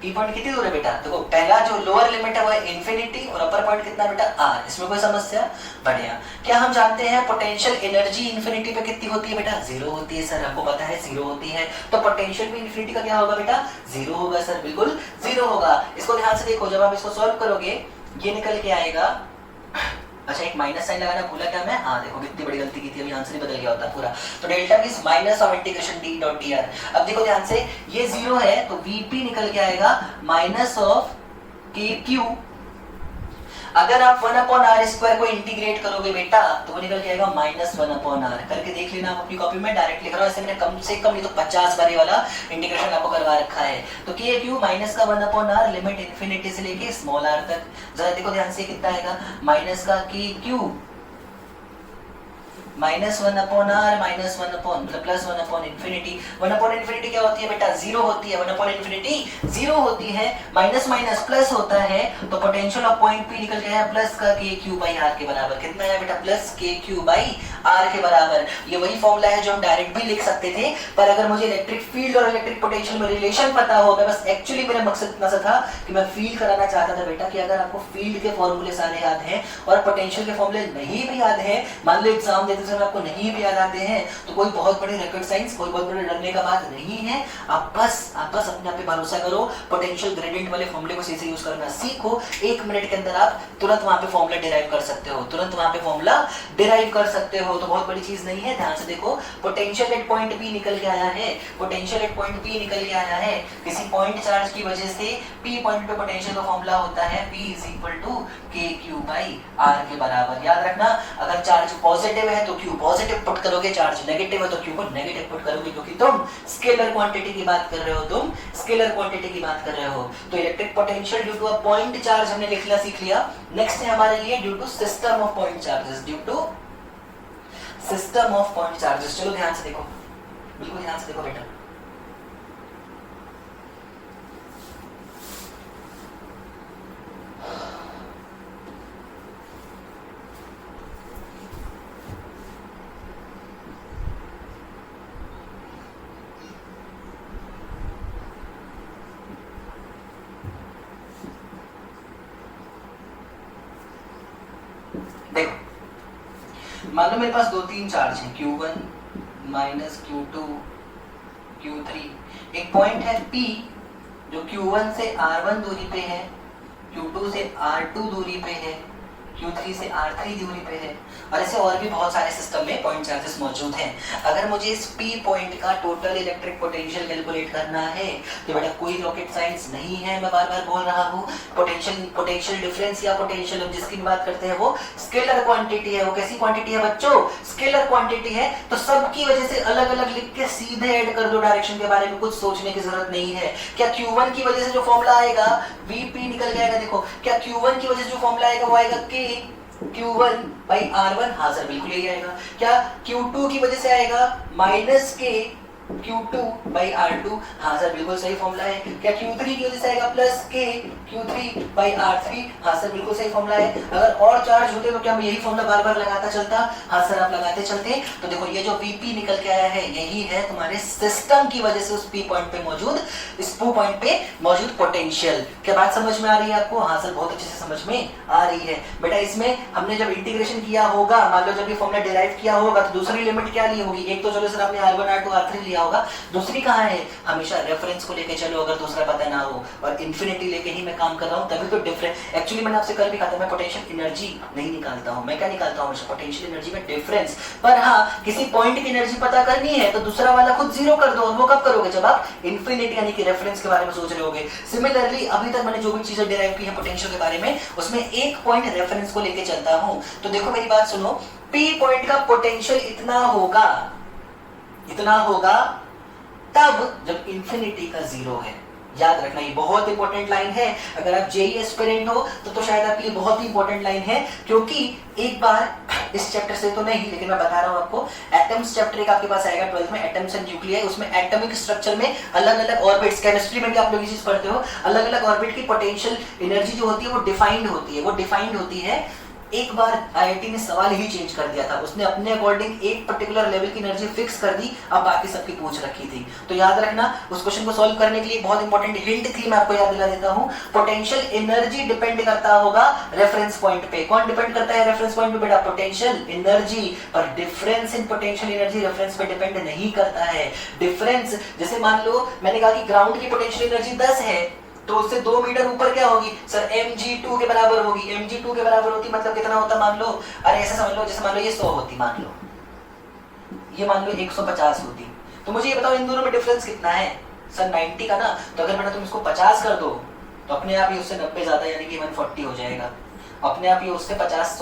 P पॉइंट कितनी दूर है बेटा? देखो पहला जो लोअर लिमिट है वो है इंफिनिटी और अपर पॉइंट कितना बेटा? R। इसमें कोई समस्या? बढ़िया। क्या हम जानते हैं पोटेंशियल एनर्जी इंफिनिटी पे कितनी होती है बेटा? 0 होती है सर, आपको पता है 0 होती है। तो पोटेंशियल भी इंफिनिटी का क्या होगा बेटा? 0 होगा सर, बिल्कुल 0 होगा। इसको ध्यान से देखो, जब आप इसको सॉल्व करोगे ये निकल के आएगा। अच्छा एक माइनस साइन लगाना भूला क्या मैं? हाँ देखो कितनी बड़ी गलती की थी, अभी आंसर ही बदल गया होता पूरा। तो delta V is minus of integration D dot dr। अब देखो ध्यान से, ये 0 है तो Vp निकल के आएगा माइनस ऑफ KQ। अगर आप 1/r स्क्वायर को इंटीग्रेट करोगे बेटा तो वो निकल के आएगा माइनस 1/r। करके देख लेना आप अपनी कॉपी में, डायरेक्ट लिख रहा हूँ, ऐसे मैंने कम से कम ये तो 50 बार वाला इंटीग्रेशन आपको करवा रखा है। तो KQ माइनस का 1/r लिमिट इंफिनिटी से लेके स्मॉल r तक। जरा देखो ध्यान से कितना आएगा, माइनस का KQ माइनस 1/r माइनस 1 मतलब प्लस 1 इंफिनिटी। 1 इंफिनिटी क्या होती है बेटा? 0 होती है। 1 इंफिनिटी 0 होती है, माइनस माइनस प्लस होता है, तो पोटेंशियल ऑफ पॉइंट P निकल गया है प्लस का KQ/R के बराबर। कितना है बेटा? प्लस KQ/R के बराबर। ये वही फॉर्मूला है जो हम डायरेक्ट भी लिख सकते थे, पर अगर मुझे इलेक्ट्रिक फील्ड और इलेक्ट्रिक पोटेंशियल में रिलेशन पता हो, मैं बस एक्चुअली मेरा मकसद इतना सा था कि मैं फील कराना चाहता था बेटा कि अगर आपको फील्ड के फॉर्मूले सारे याद हैं और पोटेंशियल के फॉर्मूले नहीं भी याद हैं, मान लो एग्जाम देते समय आपको नहीं भी याद आते हैं, तो कोई बहुत बड़ी रॉकेट साइंस, कोई बहुत बड़े डरने का बात नहीं है। आप बस अपने आप पे भरोसा करो, पोटेंशियल ग्रेडियंट वाले फॉर्मूले को सही से यूज करना सीखो। 1 मिनट के अंदर आप तुरंत वहां पे फॉर्मूला डिराइव कर सकते हो, तुरंत वहां पे फॉर्मूला डिराइव कर सकते हो। तो बहुत बड़ी चीज नहीं है, ध्यान से देखो। पोटेंशियल एट पॉइंट P निकल के आया है, पोटेंशियल एट पॉइंट P निकल के आया है। किसी पॉइंट चार्ज की वजह से P पॉइंट पे पोटेंशियल का फॉर्मूला होता है P is equal to KQ/R के बराबर। याद रखना, अगर चार्ज पॉजिटिव है तो Q पॉजिटिव पुट करोगे, चार्ज नेगेटिव है तो Q को नेगेटिव पुट करोगे, क्योंकि तुम स्केलर क्वांटिटी की बात कर रहे हो, तुम स्केलर क्वांटिटी की बात कर रहे हो। तो electric potential due to a point charge हमने लिखना सीख लिया। नेक्स्ट है हमारे लिए due to system of point charges, due to system of point charges. चलो ध्यान से देखो, बिल्कुल ध्यान से देखो बेटा। मान लो मेरे पास 2-3 चार्ज हैं, Q1 माइनस Q2 Q3, एक पॉइंट है P जो Q1 से R1 दूरी पे है, Q2 से R2 दूरी पे है, Q3 से R3 दूरी पे है, और ऐसे और भी बहुत सारे सिस्टम में पॉइंट चार्जेस मौजूद हैं। अगर मुझे इस P पॉइंट का टोटल इलेक्ट्रिक पोटेंशियल कैलकुलेट करना है तो बेटा कोई रॉकेट साइंस नहीं है, मैं बार बार बोल रहा हूँ। पोटेंशियल डिफरेंस या पोटेंशियल हम जिसकी बात करते हैं वो स्केलर क्वांटिटी है। वो कैसी क्वांटिटी है बच्चों? स्केलर क्वांटिटी है। तो सबकी वजह से अलग अलग लिख के सीधे ऐड कर दो, डायरेक्शन के बारे में कुछ सोचने की जरूरत नहीं है। क्या Q1 की वजह से जो फॉर्मूला आएगा Vp निकल जाएगा, देखो क्या Q1 की वजह से जो फॉर्मूला आएगा वो आएगा K Q1 by R1, हाँ सर बिल्कुल यही आएगा। क्या Q2 की वजह से आएगा minus K Q2 by R2, हाँ सर बिल्कुल सही फॉर्मूला है। क्या Q3 की वजह से आएगा plus K Q3 by R3, हाँ सर बिल्कुल सही फॉर्मूला है। अगर और चार्ज होते तो क्या मैं यही फॉर्मूला बार बार लगाता चलता? हाँ सर आप लगाते चलते। तो देखो ये जो Vp निकल के आया है यही है तुम्हारे सिस्टम की वजह से उस P पॉइंट पे मौजूद, इस P पॉइंट पे मौजूद पोटेंशियल। क्या बात समझ में आ रही है आपको? हाँ सर बहुत अच्छे से समझ में आ रही है। बेटा इसमें हमने जब इंटीग्रेशन किया होगा, मान लो जब ये फॉर्मूला डिराइव किया होगा तो दूसरी लिमिट क्या ली होगी? एक तो चलो सर आपने R1 R2 R3 लिया होगा, दूसरी कहाँ है? हमेशा रेफरेंस को लेके चलो, अगर दूसरा पता ना हो, और इंफिनिटी लेके ही मैं काम कर रहा हूँ तभी तो डिफरेंस। एक्चुअली मैंने आपसे कल भी कहा था मैं पोटेंशियल एनर्जी नहीं निकालता हूँ, मैं क्या निकालता हूँ? पोटेंशियल एनर्जी में डिफरेंस। पर हाँ किसी पॉइंट की एनर्जी पता करनी है तो दूसरा वाला खुद जीरो कर दो, और वो कब करोगे? जब आप इंफिनिटी यानी कि रेफरेंस के बारे में सोच रहे होगे। सिमिलरली अभी तक मैंने जो भी चीजें डिराइव की है पोटेंशियल के बारे में, उसमें एक पॉइंट रेफरेंस को लेके चलता हूँ। तो देखो मेरी बात सुनो, P पॉइंट का पोटेंशियल इतना होगा तब जब इंफिनिटी का जीरो है। याद रखना ये बहुत इंपॉर्टेंट लाइन है। अगर आप जेई एस्पिरेंट हो तो शायद आपके लिए बहुत ही इंपॉर्टेंट लाइन है, क्योंकि एक बार इस चैप्टर से तो नहीं लेकिन मैं बता रहा हूं आपको, एटम्स चैप्टर एक आपके पास आएगा 12th में, एटम्स एंड न्यूक्लियर। उसमें एटॉमिक स्ट्रक्चर में अलग अलग ऑर्बिट्स, केमिस्ट्री में भी आप लोग ये चीज पढ़ते हो, अलग अलग ऑर्बिट की पोटेंशियल एनर्जी जो होती है वो डिफाइंड होती है। एक बार आईआईटी ने सवाल ही चेंज कर दिया था, उसने अपने अकॉर्डिंग एक पर्टिकुलर लेवल की एनर्जी फिक्स कर दी, अब बाकी सबकी पूछ रखी थी। तो याद रखना उस क्वेश्चन को सॉल्व करने के लिए बहुत इंपॉर्टेंट हिंट थी, मैं आपको याद दिला देता हूं। पोटेंशियल एनर्जी डिपेंड करता होगा रेफरेंस पॉइंट पे। कौन डिपेंड करता है रेफरेंस पॉइंट पे? बेटा पोटेंशियल एनर्जी। पर difference in potential energy reference पे डिपेंड नहीं करता है। डिफरेंस जैसे मान लो मैंने कहा कि ग्राउंड की पोटेंशियल एनर्जी 10 है, तो उससे 2 मीटर ऊपर क्या होगी सर? mg2 के बराबर होगी। mg2 के बराबर होती मतलब कितना होता? मान लो, अरे ऐसा समझ लो, जैसे मान लो ये 100 होती, मान लो ये मान लो 150 होती, तो मुझे ये बताओ इन दोनों में डिफरेंस कितना है सर? 90 का ना। तो अगर बेटा तुम इसको 50 कर दो तो अपने आप ही उससे 90 ज्यादा यानी कि 140 हो जाएगा। अपने आप ही उससे 50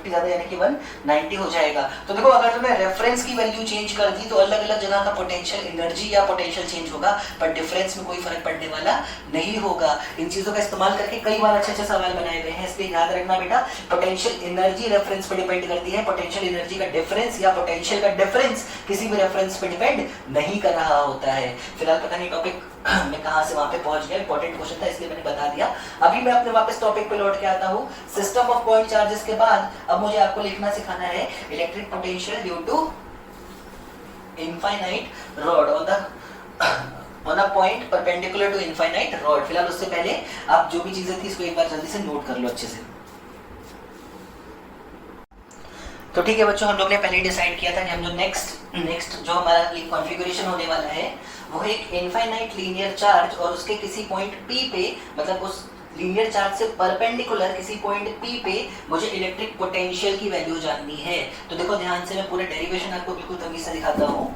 ज्यादा यानी कि 190 हो जाएगा। तो देखो अगर तुमने रेफरेंस की वैल्यू चेंज कर दी तो अलग अलग जगह का पोटेंशियल एनर्जी या पोटेंशियल चेंज होगा, पर डिफरेंस में कोई फर्क पड़ने वाला नहीं होगा। इन चीजों का इस्तेमाल करके कई बार अच्छे अच्छे सवाल बनाए गए हैं, इसलिए याद रखना बेटा पोटेंशियल एनर्जी रेफरेंस पे डिपेंड करती है, पोटेंशियल एनर्जी का डिफरेंस या पोटेंशियल का डिफरेंस किसी भी रेफरेंस पे डिपेंड नहीं कर रहा होता है। फिलहाल पता नहीं टॉपिक मैं कहां से वहां पे पहुंच गया, इंपॉर्टेंट क्वेश्चन था इसलिए मैंने बता दिया। अभी मैं अपने वापस टॉपिक पे लौट के आता हूं। सिस्टम ऑफ पॉइंट चार्जेस के बाद अब मुझे आपको लिखना सिखाना है electric potential due to infinite rod on a point perpendicular to infinite rod. फिलहाल उससे पहले आप जो भी चीजें थी इसको एक बार जल्दी से नोट कर लो अच्छे से। तो ठीक है बच्चों, हम लोग ने पहले डिसाइड किया था कि हम जो नेक्स्ट जो हमारा कॉन्फ़िगरेशन होने वाला है वो एक इनफाइनाइट लीनियर चार्ज और उसके किसी पॉइंट P पे, मतलब उस लीनियर चार्ज से परपेंडिकुलर किसी पॉइंट P पे मुझे इलेक्ट्रिक पोटेंशियल की वैल्यू जाननी है। तो देखो ध्यान से, मैं पूरा डेरिवेशन आपको बिल्कुल तमीज से दिखाता हूँ।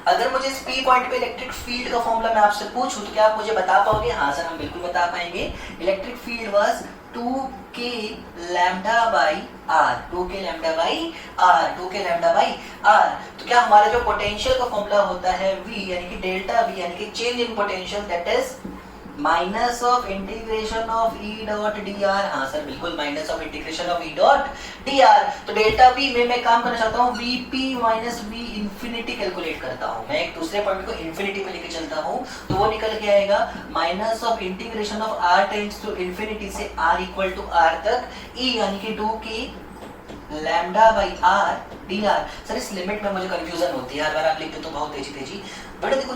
अगर मुझे इस P पॉइंट पे इलेक्ट्रिक फील्ड का फॉर्मूला मैं आपसे पूछूं तो क्या आप मुझे बता पाओगे? हाँ सर हम बिल्कुल बता पाएंगे। Electric field was 2k lambda by r, 2k lambda by r। तो क्या हमारा जो पोटेंशियल का फॉर्मूला होता है V यानी कि डेल्टा V यानी कि change in potential, that is minus of integration of E dot dr। हाँ सर बिल्कुल, minus of integration of E dot dr। तो डेल्टा V में मैं काम करना चाहता हूँ Vp minus V infinity calculate करता हूँ। मैं एक दूसरे पॉइंट को इंफिनिटी पे लेके चलता हूँ तो वो निकल के आएगा minus of integration of r tends to infinity से r इक्वल टू r तक E यानी कि 2k lambda by r dr। Sir इस लिमिट में मुझे कंफ्यूजन होती है, हर बार आप लिखते तो बहुत तेजी। बेटा देखो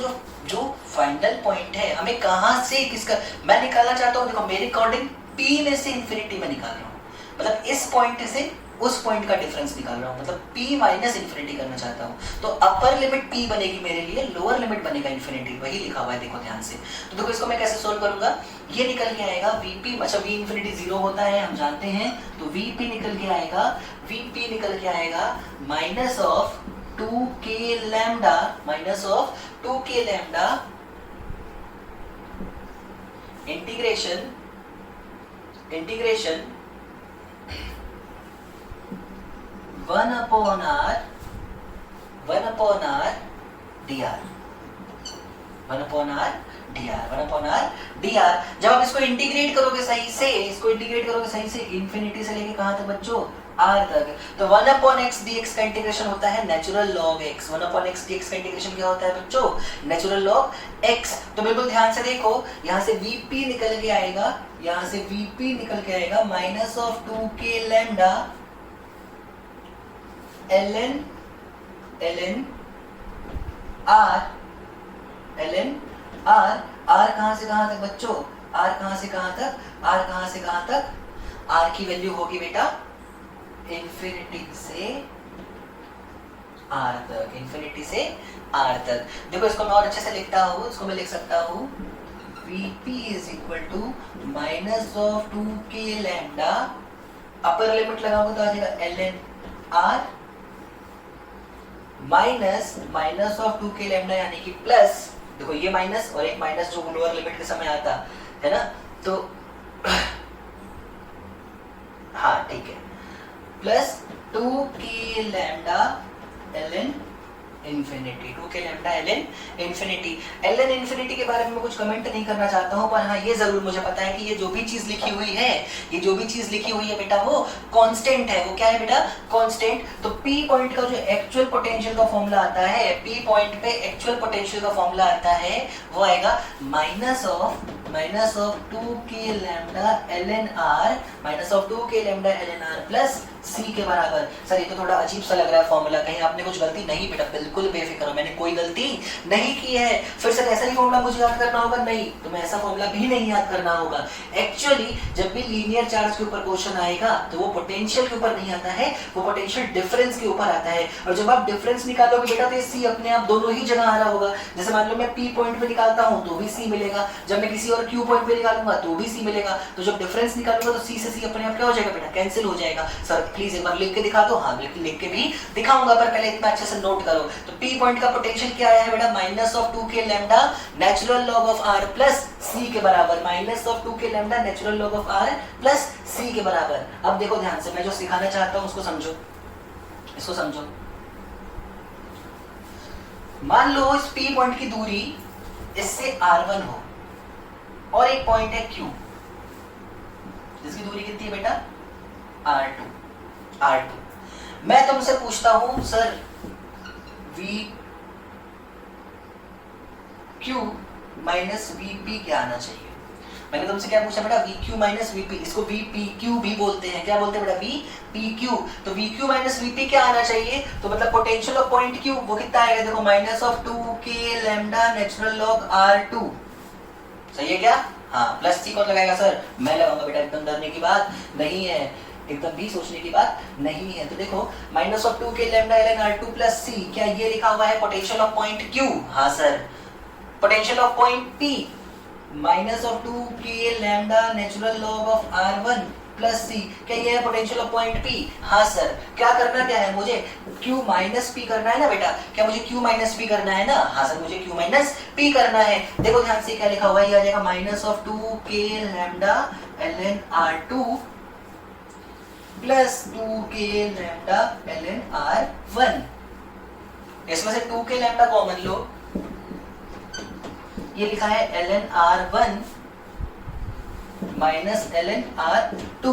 जो फाइनल पॉइंट है हमें कहां से किसका मैं निकालना चाहता हूं, देखो मेरे अकॉर्डिंग P में से इंफिनिटी में निकाल रहा हूं, मतलब इस पॉइंट से उस पॉइंट का डिफरेंस निकाल रहा हूँ, मतलब p माइनस इन्फिनिटी करना चाहता हूँ। तो अपर लिमिट p बनेगी मेरे लिए, लोअर लिमिट बनेगा इन्फिनिटी, वही लिखा हुआ है देखो ध्यान से। तो देखो इसको मैं कैसे सोल्व करूंगा, ये निकल के आएगा vp, अच्छा v इन्फिनिटी 0 होता है हम जानते हैं, तो vp निकल के आएगा, vp निकल के आएगा minus of 2k lambda, minus of 2k lambda integration 1 upon r dr, 1 upon r dr। जब आप इसको इंटीग्रेट करोगे सही से, इंफिनिटी से लेके कहां तक बच्चों, r तक, तो 1 upon x dx का इंटीग्रेशन होता है natural log x। 1 upon x dx का इंटीग्रेशन क्या होता है बच्चों, नेचुरल लॉग x। तो बिल्कुल ध्यान से देखो, यहाँ से vp निकल के आएगा, minus of 2k lambda ln r कहां से कहां तक बच्चों, r कहां से कहां तक, r की वैल्यू होगी बेटा इंफिनिटी से r तक। देखो इसको मैं और अच्छे से लिखता हूँ, इसको मैं लिख सकता हूँ vp is equal to minus of 2k lambda, upper limit लगाऊंगा तो आ जाएगा ln r minus of 2k lambda, यानी कि प्लस, देखो ये माइनस और एक माइनस जो लोअर लिमिट के समय आता है ना, तो हाँ ठीक है, plus 2k lambda ln infinity, 2k lambda ln infinity के बारे में मैं कुछ कमेंट नहीं करना चाहता हूँ, पर हाँ ये जरूर मुझे पता है कि ये जो भी चीज लिखी हुई है बेटा वो कांस्टेंट है। वो क्या है बेटा, कांस्टेंट। तो p पॉइंट का जो एक्चुअल पोटेंशियल का फॉर्मूला आता है, p पॉइंट पे एक्चुअल पोटेंशियल का फॉर्मूला आता है, वो आएगा minus of 2k lambda ln r plus c के बराबर। सर ये तो थोड़ा अजीब सा लग रहा है फॉर्मूला, कहीं आपने कुछ गलती, नहीं बेटा बिल्कुल बेफिक्र हो, मैंने कोई गलती नहीं की है। फिर सर ऐसा ही फॉर्मूला मुझे याद करना होगा, नहीं, तो मैं ऐसा फॉर्मूला भी नहीं याद करना होगा। एक्चुअली जब भी लीनियर चार्ज के ऊपर क्वेश्चन आएगा तो वो पोटेंशियल के ऊपर नहीं आता है, वो पोटेंशियल डिफरेंस के ऊपर आता है। और जब आप डिफरेंस निकालोगे बेटा तो ये c अपने आप दोनों ही जगह आ रहा होगा। जैसे मान लो मैं p पॉइंट पे निकालता हूँ तो भी c मिलेगा, जब मैं किसी और q पॉइंट पे निकालूंगा तो भी c मिलेगा। तो जब डिफरेंस निकालूंगा तो c से c अपने आप क्या हो जाएगा बेटा, कैंसिल हो जाएगा। सर प्लीज एक बार लिख के दिखा दो, हाँ लिख के भी दिखाऊंगा, पर पहले इतना अच्छे से नोट करो। तो p पॉइंट का पोटेंशियल क्या आया है बेटा, minus of 2k lambda natural log of r plus c के बराबर, minus of 2k lambda natural log of r plus c के बराबर। अब देखो ध्यान से, मैं जो सिखाना चाहता हूं उसको समझो, इसको समझो। मान लो इस p पॉइंट की दूरी इससे r1 हो और एक पॉइंट है q, जिसकी दूरी कितनी है बेटा, r2। मैं तुमसे पूछता हूं सर vq माइनस vp क्या आना चाहिए। मैंने तुमसे क्या पूछा बेटा, vq माइनस vp, इसको vpq भी बोलते हैं, क्या बोलते हैं बेटा, vpq। तो vq माइनस vp क्या आना चाहिए, तो मतलब पोटेंशियल ऑफ पॉइंट q वो कितना आएगा, देखो minus of 2k lambda natural log r2, सही है क्या, हाँ। प्लस c कौन लगाएगा सर, मैं लगाऊंगा बेटा, एकदम डरने की बात नहीं है, एकदम भी सोचने की बात नहीं है। तो देखो minus of 2k lambda ln r2 plus c, क्या ये लिखा हुआ है पोटेंशियल ऑफ पॉइंट q, हाँ sir. Potential of point p minus of 2k lambda natural log of r1 plus c, क्या ये है पोटेंशियल ऑफ पॉइंट p, हाँ सर। क्या करना क्या है मुझे, q माइनस p करना है ना बेटा, क्या मुझे q माइनस p करना है ना, हाँ सर मुझे q माइनस p करना है। देखो ध्यान से क्या लिखा हुआ है, ये आ जाएगा minus of 2k lambda ln r2 plus 2k lambda ln r1। इसमें से 2k लैम्डा कॉमन लो, ये लिखा है ln r1 minus ln r2।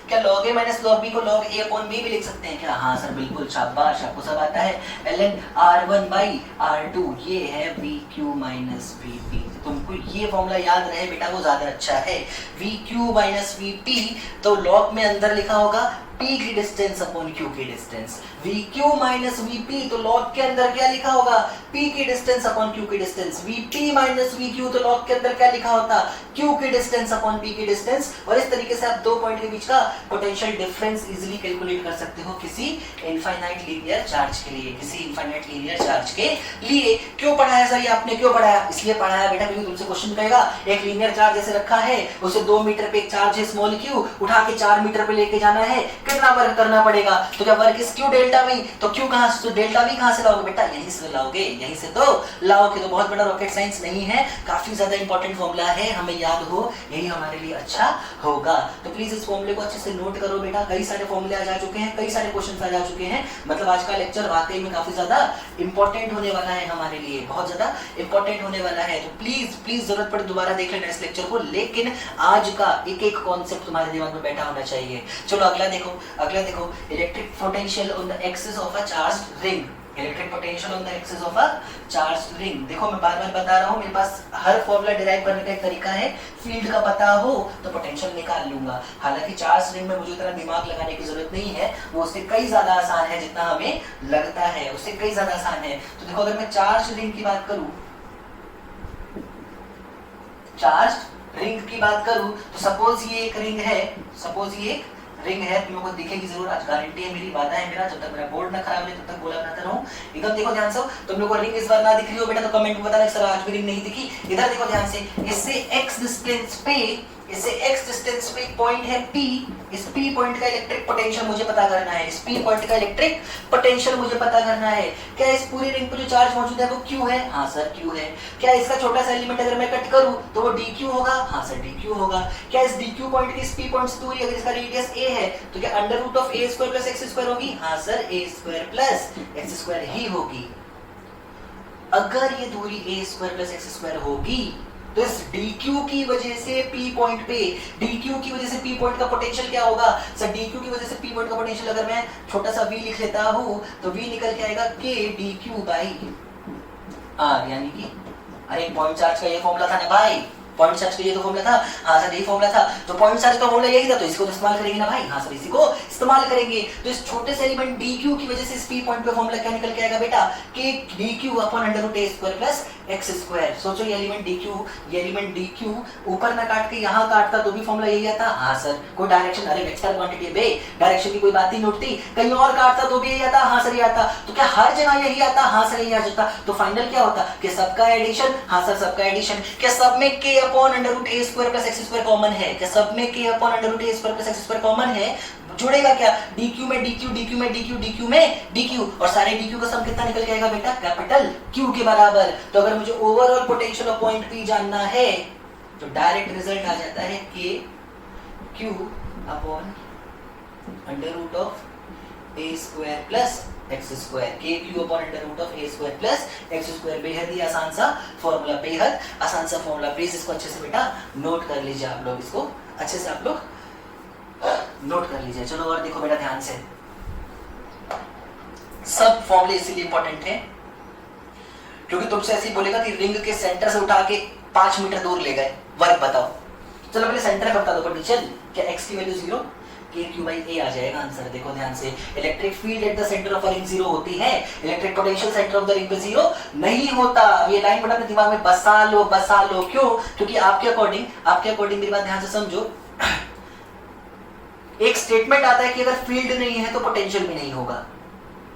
क्या log a minus log b को log a अपॉन b भी लिख सकते हैं क्या, हाँ सर बिल्कुल, शाबाश, आपको सब आता है। ln r1 बाई r2, ये है vq माइनस vp। तुमको आपको ये फॉर्मूला याद रहे बेटा वो ज्यादा अच्छा है। We Q minus V P, तो लॉग में अंदर लिखा होगा P की डिस्टेंस अपॉन Q की डिस्टेंस। VQ माइनस VP, तो लॉग के अंदर क्या लिखा होगा? P की डिस्टेंस अपॉन Q की डिस्टेंस। VP माइनस VQ, तो लॉग के अंदर क्या लिखा होता? Q की डिस्टेंस अपॉन P की डिस्टेंस। और इस तरीके से आप दो पॉइंट के बीच का पोटेंशियल डिफरेंस इजीली कैलकुलेट कर सकते हो किसी इनफाइनाइट लीनियर चार्ज के लिए, किसी इनफाइनाइट लीनियर चार्ज के लिए। क्यों पढ़ाया सर ये आपने, क्यों पढ़ाया? इसलिए पढ़ाया बेटा क्योंकि तुमसे क्वेश्चन कहेगा एक लीनियर चार्ज जैसे रखा है, उसे 2 मीटर पे एक चार्ज है स्मॉल q, उठा के 4 मीटर पे लेके जाना है, कितना वर्क करना पड़ेगा? तो क्या work is Q delta we, तो क्यू कहां से, तो डेल्टा वी कहां से लाओगे बेटा? यहीं से लाओगे, यहीं से तो लाओगे। तो बहुत बड़ा रॉकेट साइंस नहीं है, काफी ज्यादा इंपॉर्टेंट फॉर्मूला है, हमें याद हो यही हमारे लिए अच्छा होगा। तो प्लीज इस फॉर्मूले को अच्छे से नोट करो बेटा। कई सारे फॉर्मूले आ जा चुके हैं, कई सारे क्वेश्चंस आ जा चुके हैं, मतलब आज का लेक्चर वाकई में काफी ज्यादा इंपॉर्टेंट होने वाला है हमारे लिए, बहुत ज्यादा इंपॉर्टेंट होने वाला है। तो प्लीज प्लीज जरूरत पड़े दोबारा देख लेना इस लेक्चर को, लेकिन आज का एक एक कॉन्सेप्ट तुम्हारे दिमाग में बैठा होना चाहिए। चलो अगला देखो, अगला देखो, electric potential on the axis of a charged ring. Electric potential on the axis of a charged ring. देखो मैं बार बार बता रहा हूँ, मेरे पास हर फॉर्मूला डिराइव करने का एक तरीका है। फील्ड का पता हो तो पोटेंशियल निकाल लूंगा। हालांकि चार्ज रिंग में मुझे इतना दिमाग लगाने की जरूरत नहीं है, वो उससे कई ज्यादा आसान है जितना हमें लगता है, उससे कई ज्यादा आसान है। तो देखो अगर मैं चार्ज रिंग की बात करूं, चार्ज रिंग की बात करूं, तो सपोज ये एक रिंग है, सपोज ये एक रिंग है, तुम लोगों को दिखेगी जरूर, आज गारंटी है मेरी, वादा है मेरा, जब तक मेरा बोर्ड ना खराब है तब तक बोला बनाता रहूं। एकदम देखो ध्यान से, तुम लोगों को रिंग इस बार ना दिख रही हो बेटा तो कमेंट में बताना सर आज भी रिंग नहीं दिखी। इधर देखो ध्यान से, इससे x डिस्टेंस पे, इससे x डिस्टेंस पे पॉइंट है P, इस P पॉइंट का इलेक्ट्रिक पोटेंशियल मुझे पता करना है, इस P पॉइंट का इलेक्ट्रिक पोटेंशियल मुझे पता करना है। क्या इस पूरी रिंग पे जो चार्ज मौजूद है वो Q है? हाँ सर Q है। क्या इसका छोटा सा एलिमेंट अगर मैं कट करूं तो वो dq होगा? हाँ सर dq होगा। क्या इस dq पॉइंट की इस P पॉइंट से दूरी अगर इसका रेडियस a है तो क्या under root of a square plus x square होगी? हाँ sir a square plus x square ही होगी। अगर ये दूरी a square plus x square होगी तो इस dq की वजह से P पॉइंट पे, dq की वजह से P पॉइंट का पोटेंशियल क्या होगा? सर dq की वजह से P पॉइंट का पोटेंशियल अगर मैं छोटा सा v लिख लेता हूं तो v निकल के आएगा k dq बाई r, यानी कि अरे पॉइंट चार्ज का ये फॉर्मूला था ना भाई, पॉइंट चार्ज का ये तो फॉर्मूला था। हाँ सर यही फॉर्मूला था, तो पॉइंट चार्ज का फॉर्मूला यही था, तो इसको तो इस्तेमाल करेंगे ना भाई। हाँ सर इसी को इस्तेमाल करेंगे। तो इस छोटे से एलिमेंट dq की वजह से इस p पॉइंट पे फॉर्मूला क्या निकल के आएगा बेटा? k dq upon under root a square plus x square. सोचो ये एलिमेंट dq, ये एलिमेंट dq ऊपर ना काट के यहाँ काटता तो भी फॉर्मूला यही आता। हाँ सर कोई डायरेक्शन, अरे वेक्टर क्वांटिटी है बे, डायरेक्शन की कोई बात ही नहीं उठती, कहीं और काटता तो भी यही आता। हाँ सर ये आता। तो क्या हर जगह यही आता? हाँ सर यही आ जाता। तो फाइनल क्या होता कि सबका एडिशन? हाँ सर सबका एडिशन। क्या सब में k upon under root a square plus x square common है? क्या सब में k upon under root a square plus x square common है? जुड़ेगा क्या? dq में dq, dq में dq, dq में dq, और सारे dq का सम कितना निकल के आएगा बेटा? कैपिटल Q के बराबर। तो अगर मुझे overall potential of point P जानना है तो डायरेक्ट रिजल्ट आ जाता है k q upon under root of a square plus x square, k q upon under root of a square plus x square. बेहद ही आसान सा फॉर्मूला, बेहद आसान सा फॉर्मूला। प्लीज इसको अच्छे से बेटा नोट कर लीजिए, आप लोग इसको अच्छे से आप लोग नोट कर लीजिए। चलो और देखो बेटा ध्यान से, सब फॉर्मूले इसीलिए इंपॉर्टेंट है क्योंकि तुमसे ऐसे ही बोलेगा कि रिंग के सेंटर से उठा के 5 मीटर दूर ले गए, वर्क बताओ। चलो पहले सेंटर बता दो पोटेंशियल, क्या x की value 0, k q by a आ जाएगा आंसर। देखो ध्यान से, electric field at the centre of a ring 0 होती है, electric potential centre of the ring पे 0 नहीं होता। अब ये लाइन बेटा अपने दिमाग में बसा लो, बसा लो। क्यों? क्योंकि आपके अकॉर्डिंग मेरी बात ध्यान से समझो, एक स्टेटमेंट आता है कि अगर फील्ड नहीं है तो पोटेंशियल भी नहीं होगा,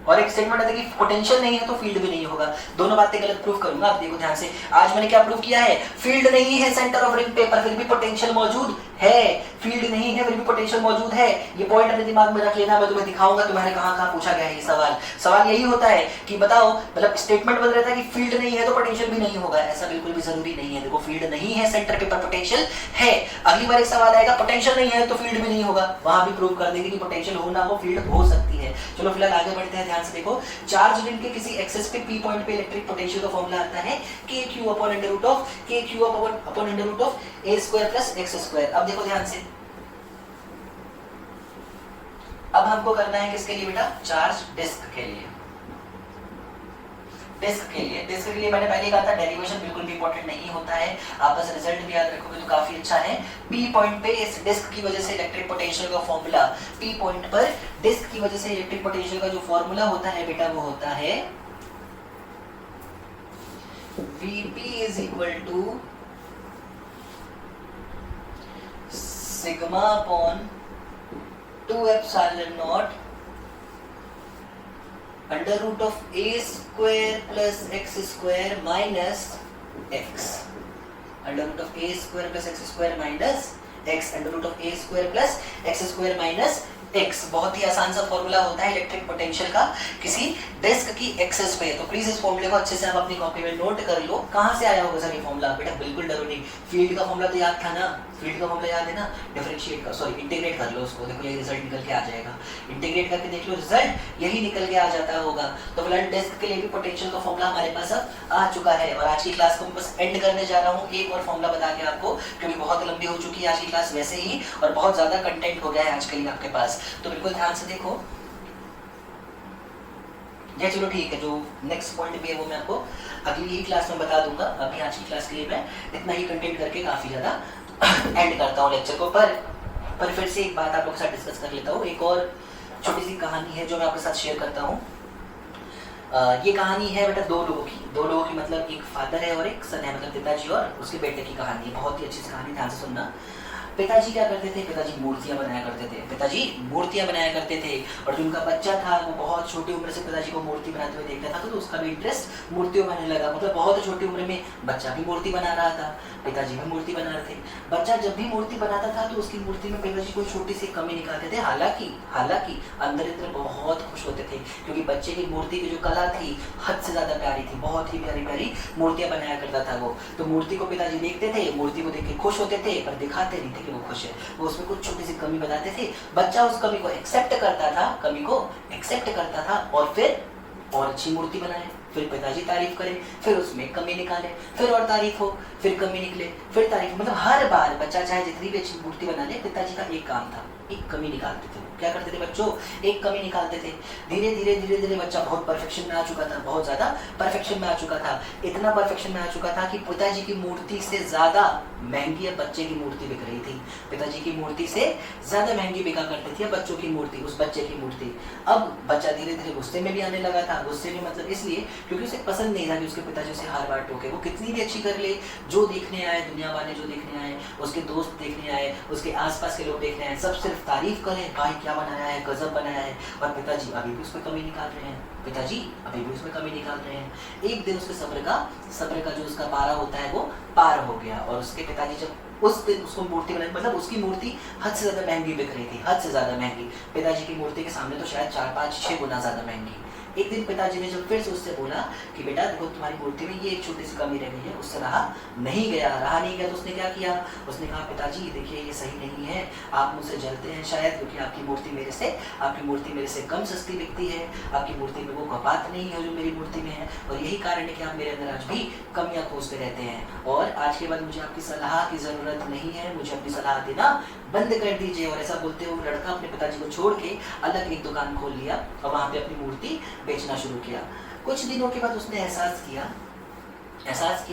और एक स्टेटमेंट आता है कि पोटेंशियल नहीं है तो फील्ड भी नहीं होगा। दोनों बातें गलत प्रूफ करूंगा। आप देखो ध्यान से, आज मैंने क्या प्रूफ किया है? फील्ड नहीं है सेंटर ऑफ रिंग पे, पर फिर भी पोटेंशियल मौजूद है। फील्ड नहीं है फिर भी पोटेंशियल मौजूद है। ये पॉइंट अपने दिमाग में रख लेना, मैं तुम्हें दिखाऊंगा तुम्हारे कहां पूछा गया है ये सवाल। सवाल यही होता है कि बताओ, मतलब स्टेटमेंट बन रहता है कि फील्ड नहीं है तो पोटेंशियल भी नहीं होगा, ऐसा बिल्कुल भी जरूरी नहीं है। देखो फील्ड नहीं है सेंटर पे पर पोटेंशियल है। अगली बार एक सवाल आएगा पोटेंशियल नहीं है तो फील्ड भी नहीं होगा, वहां भी प्रूव कर देंगे कि पोटेंशियल हो ना हो फील्ड हो सकती है। चलो फिलहाल आगे बढ़ते हैं, ध्यान से देखो। चार्ज रिंग के किसी एक्सेस पे P पॉइंट पे इलेक्ट्रिक पोटेंशियल का फॉर्मूला आता है k q upon under root of k q upon under root of a square plus x square. अब देखो ध्यान से, अब हमको करना है किसके लिए बेटा? चार्ज डिस्क के लिए। डिस्क के लिए मैंने पहले कहा था डेरिवेशन बिल्कुल भी इंपॉर्टेंट नहीं होता है, आप बस रिजल्ट भी याद रखोगे तो काफी अच्छा है। पी पॉइंट पे इस डिस्क की वजह से इलेक्ट्रिक पोटेंशियल का फॉर्मूला, पी पॉइंट पर डिस्क की वजह से इलेक्ट्रिक पोटेंशियल का जो फॉर्मूला होता है बेटा वो होता है Vp is equal to sigma upon 2 epsilon naught under root of a square plus x square minus x, under root of a square plus x square minus x, under root of a square plus x square minus x। बहुत ही आसान सा फॉर्मूला होता है इलेक्ट्रिक पोटेंशियल का किसी डिस्क की एक्सेस पे। तो प्लीज इस फॉर्मूले को अच्छे से आप अपनी कॉपी में नोट कर लो। कहाँ से आया होगा सर ये फॉर्मूला? बेटा बिल्कुल डरो नहीं, फील्ड का फॉर्मूला तो याद था ना, फील्ड का फॉर्मूला याद है ना, डिफरेंशिएट का सॉरी इंटीग्रेट कर लो उसको, देखो ये रिजल्ट निकल के आ जाएगा, इंटीग्रेट करके देख लो रिजल्ट यही निकल के आ जाता होगा। तो फिलहाल डिस्क के लिए भी पोटेंशियल का फॉर्मूला हमारे पास अब आ चुका है और आज की क्लास को मैं बस एंड करने जा रहा हूँ एक और फॉर्मूला बता के आपको, क्योंकि बहुत लंबी हो चुकी है आज की क्लास वैसे ही और बहुत ज्यादा कंटेंट हो गया है आज के लिए आपके पास। तो बिल्कुल ध्यान से देखो ये, चलो ठीक है, जो नेक्स्ट पॉइंट भी है वो मैं आपको अगली ही क्लास में बता दूंगा। अभी आज की क्लास के लिए मैं इतना ही कंटेंट करके काफी ज्यादा एंड करता हूँ लेक्चर को। पर फिर से एक बात आप लोगों के साथ डिस्कस कर लेता हूँ, एक और छोटी सी कहानी है जो मैं आपके साथ शेयर करता हूँ। ये कहानी है बेटा दो लोगों की मतलब एक फादर है और एक सन है, मतलब पिताजी और उसके बेटे की कहानी है। बहुत ही अच्छी सी कहानी, ध्यान से सुनना। पिताजी क्या करते थे? पिताजी मूर्तियां बनाया करते थे और जो उनका बच्चा था वो बहुत छोटी उम्र से पिताजी को मूर्ति बनाते हुए देखता था, तो उसका भी इंटरेस्ट मूर्तियों में आने लगा। मतलब बहुत छोटी उम्र में बच्चा भी मूर्ति बना रहा था, पिताजी भी मूर्ति बना रहे थे। बच्चा जब भी मूर्ति बनाता था तो उसकी मूर्ति में पिताजी कोई छोटी सी कमी निकालते थे, हालांकि अंदर बहुत खुश होते थे क्योंकि बच्चे की मूर्ति की जो कला थी हद से ज्यादा प्यारी थी, बहुत ही प्यारी प्यारी मूर्तियां बनाया करता था वो। तो मूर्ति को पिताजी देखते थे, मूर्ति को देख के खुश होते थे पर दिखाते नहीं थे कि वो खुश है, वो उसमें कुछ छोटी सी कमी बताते थे। बच्चा उस कमी को एक्सेप्ट करता था और फिर और अच्छी मूर्ति बनाए, फिर पिताजी तारीफ करे, फिर उसमें कमी निकाले, फिर और तारीफ हो, फिर कमी निकले, फिर तारीफ, मतलब हर बार बच्चा चाहे जितनी भी अच्छी मूर्ति बना ले, पिताजी का एक काम था, एक कमी निकालते थे। क्या करते थे बच्चों? एक कमी निकालते थे। धीरे धीरे बच्चा बहुत परफेक्शन में आ चुका था, बहुत ज्यादा परफेक्शन में आ चुका था, इतना परफेक्शन में आ चुका था कि पिताजी की मूर्ति से ज्यादा महंगी अब बच्चे की मूर्ति बिक रही थी। पिताजी की मूर्ति से ज्यादा महंगी बिका करती थी बच्चों की मूर्ति, उस बच्चे की मूर्ति। अब बच्चा धीरे धीरे गुस्से में भी आने लगा था। गुस्से में मतलब इसलिए क्योंकि उसे पसंद नहीं था कि उसके पिताजी उसे हर बार टोके। वो कितनी भी अच्छी कर ले, जो देखने आए, दुनिया वाले जो देखने आए, उसके दोस्त देखने आए, उसके आसपास के लोग देखने आए, सब सिर्फ तारीफ करें, भाई क्या बनाया है, गजब बनाया है, और पिताजी अभी भी उसमें कमी निकाल रहे हैं। एक दिन उसके सब्र का जो उसका पारा होता है वो पार हो गया और उसके पिताजी जब उस दिन उसको मूर्ति बनाई, मतलब उसकी मूर्ति हद से ज्यादा महंगी बिक रही थी, हद से ज्यादा महंगी, पिताजी की मूर्ति के सामने तो शायद 4, 5, 6 गुना ज्यादा महंगी। एक दिन पिताजी ने जब फिर से उससे बोला कि बेटा देखो तुम्हारी मूर्ति में ये एक छोटी सी कमी रह गई है, उससे रहा नहीं गया तो उसने क्या किया? उसने कहा पिताजी देखिए ये सही नहीं है, आप मुझसे जलते हैं शायद क्योंकि आपकी मूर्ति मेरे से कम सस्ती बिकती है, आपकी मूर्ति में वो बात नहीं है जो मेरी मूर्ति में है, और यही कारण है कि आप मेरे अंदर आज भी कमियां खोजते रहते हैं, और आज के बाद मुझे आपकी सलाह की जरूरत नहीं है, मुझे अपनी सलाह देना बंद कर दीजिए। और ऐसा बोलते हुए लड़का अपने पिताजी को छोड़ के अलग एक दुकान खोल लिया और वहां पे अपनी मूर्ति बेचना शुरू किया। कुछ दिनों के बाद उसने एहसास किया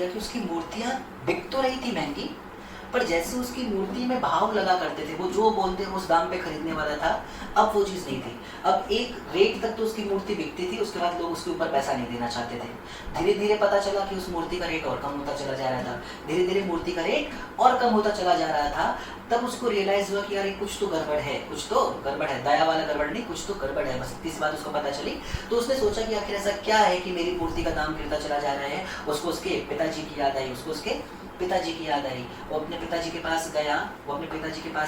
कि उसकी मूर्तियां बिक तो रही थी महंगी, पर जैसे उसकी मूर्ति में भाव लगा करते थे, वो जो बोलते उस दाम पे खरीदने वाला था, अब वो चीज़ नहीं थी। अब एक रेट तक तो उसकी मूर्ति बिकती थी, उसके बाद लोग उसके ऊपर पैसा नहीं देना चाहते थे। धीरे धीरे पता चला कि उस मूर्ति का रेट और कम होता चला जा रहा था, धीरे धीरे मूर्ति का रेट और कम होता चला जा रहा था। तब उसको रियलाइज हुआ कि यार कुछ तो गड़बड़ है, दया वाला गड़बड़ नहीं, कुछ तो गड़बड़ है। बस इतनी सी बात उसको पता चली, तो उसने सोचा कि आखिर ऐसा क्या है कि मेरी मूर्ति का दाम गिरता चला जा रहा है। उसको उसके पिताजी की याद आई, वो अपने पिताजी के पास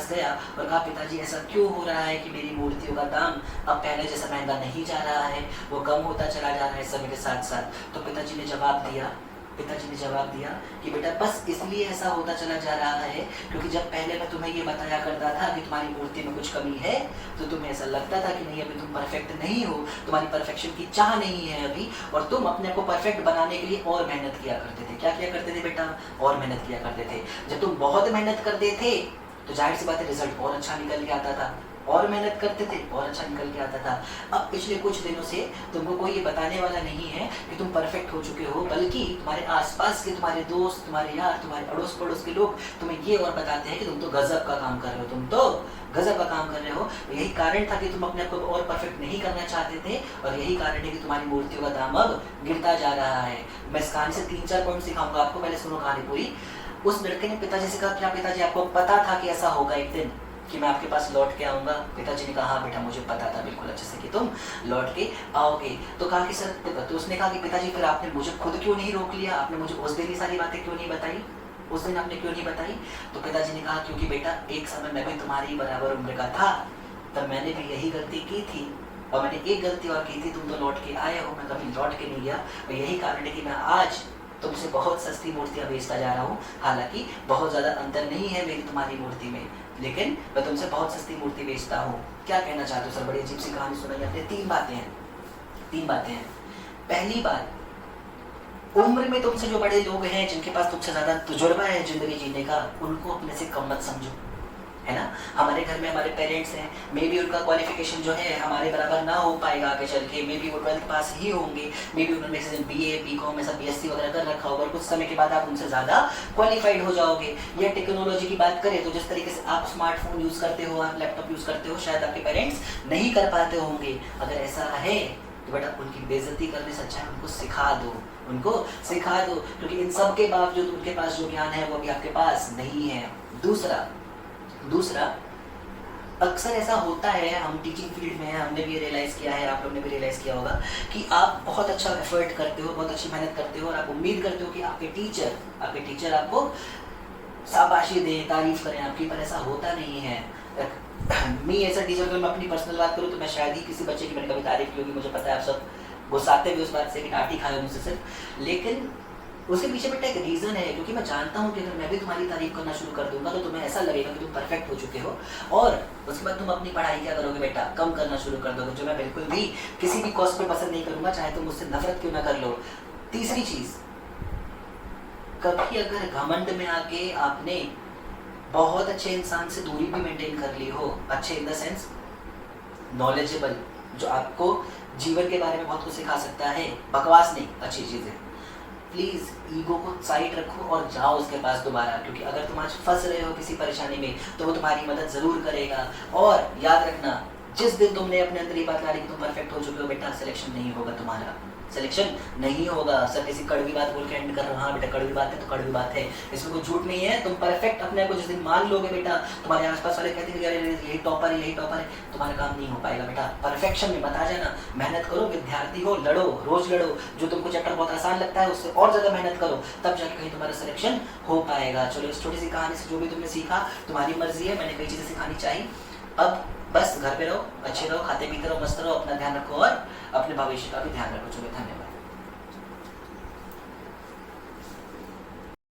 गया और कहा पिताजी ऐसा क्यों हो रहा है कि मेरी मूर्तियों का दाम अब पहले जैसा महंगा नहीं जा रहा है, वो कम होता चला जा रहा है समय के साथ साथ। तो पिताजी ने जवाब दिया कि बेटा बस इसलिए ऐसा होता चला जा रहा है क्योंकि जब पहले मैं तुम्हें ये बताया करता था कि तुम्हारी मूर्ति में कुछ कमी है, तो तुम्हें ऐसा लगता था कि नहीं अभी तुम परफेक्ट नहीं हो, तुम्हारी परफेक्शन की चाह नहीं है अभी, और तुम अपने को परफेक्ट बनाने के लिए और मेहनत किया करते थे। क्या किया करते थे बेटा? और मेहनत किया करते थे। जब तुम बहुत मेहनत करते थे तो जाहिर सी बात है रिजल्ट और अच्छा निकल के आता था। और मेहनत करते थे और अच्छा निकल के आता था। अब पिछले कुछ दिनों से तुमको कोई ये बताने वाला नहीं है कि तुम परफेक्ट हो चुके हो, बल्कि तुम्हारे आसपास के तुम्हारे दोस्त, तुम्हारे यार, तुम्हारे अड़ोस पड़ोस के लोग तुम्हें ये और बताते हैं कि तुम तो गजब का काम कर रहे हो, तुम तो गजब का काम कर रहे हो। यही कारण था कि तुम अपने आप को और परफेक्ट नहीं करना चाहते थे, और यही कारण है कि तुम्हारी मूर्तियों का दाम अब गिरता जा रहा है। मैं इस कहानी से 3-4 पॉइंट सिखाऊंगा आपको, पहले सुनो कहानी पूरी। उस लड़के ने पिताजी से कहा, क्या पिताजी आपको पता था कि ऐसा होगा एक दिन, कि मैं आपके पास लौट के आऊंगा? पिताजी ने कहा, हाँ बेटा मुझे पता था बिल्कुल अच्छे से कि तुम लौट के आओगे। तो कहा कि सर, तो उसने कहा कि पिताजी फिर आपने मुझे खुद क्यों नहीं रोक लिया, आपने मुझे उस दिन ये सारी बातें क्यों नहीं बताई, उस दिन आपने क्यों नहीं बताई? तो पिताजी ने कहा, क्योंकि बेटा एक समय मैं भी तुम्हारी बराबर उम्र का था, तब मैंने भी यही गलती की थी, और मैंने एक गलती और की थी, तुम तो लौट के आए हो, मैं कभी लौट के नहीं गया। और यही कारण है कि मैं आज तुमसे बहुत सस्ती मूर्तियां बेचता जा रहा हूँ। हालांकि बहुत ज़्यादा अंतर नहीं है मेरी तुम्हारी मूर्ति में, लेकिन मैं तुमसे बहुत सस्ती मूर्ति बेचता हूँ। क्या कहना चाहते हो सर? बड़ी अजीब सी कहानी सुनाई आपने। 3 बातें हैं। पहली बात, उम्र में तुमसे जो बड़े लोग हैं, जिनके पास तुमसे ज़्यादा तजुर्बा है ज़िंदगी जीने का, उनको अपने से कम मत समझो, है ना। हमारे घर में हमारे पेरेंट्स हैं, मे बी उनका क्वालिफिकेशन जो है हमारे बराबर ना हो पाएगा आगे चल के, मे बी वो 12th पास ही होंगे, मे बी उन्होंने BA BCom ऐसा BSc वगैरह कर रखा होगा, और कुछ समय के बाद आप उनसे ज़्यादा क्वालिफाइड हो जाओगे। या टेक्नोलॉजी की बात करें तो जिस तरीके से आप स्मार्टफोन यूज़ करते हो, आप लैपटॉप यूज़ करते हो, शायद आपके पेरेंट्स नहीं कर पाते होंगे। अगर ऐसा है तो बेटा उनकी बेइज्जती करने से अच्छा है उनको सिखा दो, क्योंकि इन सब के बावजूद उनके पास जो ज्ञान है वो भी आपके पास नहीं है। दूसरा, अक्सर ऐसा होता है, हम टीचिंग फील्ड में हैं, हमने भी रियलाइज़ किया है, आप लोगों ने भी रियलाइज़ किया होगा कि आप बहुत अच्छा एफर्ट करते हो, बहुत अच्छी मेहनत करते हो, और आप उम्मीद करते हो कि आपके टीचर आपको शाबाशी दें, तारीफ करें आपकी, पर ऐसा होता नहीं है। मैं ऐसा टीचर, अगर मैं अपनी पर्सनल बात करूँ तो मैं शायद ही किसी बच्चे की मैंने कभी तारीफ की होगी। मुझे पता है आप सब गुस्साते भी उस बात से कि डांटी खाए मुझसे सिर्फ, लेकिन उसके पीछे बेटा एक रीज़न है, क्योंकि मैं जानता हूँ कि अगर मैं भी तुम्हारी तारीफ करना शुरू कर दूंगा तो तुम्हें ऐसा लगेगा कि तुम परफेक्ट हो चुके हो, और उसके बाद तुम अपनी पढ़ाई क्या करोगे बेटा, कम करना शुरू कर दोगे, जो मैं बिल्कुल भी किसी भी कॉस्ट पे पसंद नहीं करूँगा, चाहे तुम मुझसे नफरत क्यों ना कर लो। तीसरी चीज़, कभी अगर घमंड में आके आपने बहुत अच्छे इंसान से दूरी भी मेंटेन कर ली हो, अच्छे इन द सेंस नॉलेजेबल, जो आपको जीवन के बारे में बहुत कुछ सिखा सकता है, बकवास नहीं, अच्छी चीज़ है, प्लीज़ ईगो को साइड रखो और जाओ उसके पास दोबारा, क्योंकि अगर तुम आज फंस रहे हो किसी परेशानी में तो वो तुम्हारी मदद ज़रूर करेगा। और याद रखना, जिस दिन तुमने अपने अंदर ये बात डाली कि तुम परफेक्ट हो चुके हो बेटा, सिलेक्शन नहीं होगा, तुम्हारा सिलेक्शन नहीं होगा। सर किसी कड़वी बात बोल के एंड कर रहा हूँ, हाँ बेटा कड़वी बात है तो कड़वी बात है, इसमें कोई झूठ नहीं है। तुम परफेक्ट अपने आप को जिस दिन मान लोगे बेटा, तुम्हारे आसपास वाले कहते हैं यही टॉपर है, तुम्हारा काम नहीं हो पाएगा बेटा। परफेक्शन में मत आ जाना, मेहनत करो, विद्यार्थी हो, लड़ो, रोज लड़ो, जो तुमको चैप्टर बहुत आसान लगता है उससे और ज़्यादा मेहनत करो, तब जाके कहीं तुम्हारा सिलेक्शन हो पाएगा। चलो, इस छोटी सी कहानी से जो भी तुमने सीखा तुम्हारी मर्जी है, मैंने कई चीज़ें सिखानी चाहिए। अब बस घर पे रहो, अच्छे रहो, खाते पीते रहो, मस्त रहो, अपना ध्यान रखो और अपने भविष्य का भी ध्यान रखो। चलो, धन्यवाद।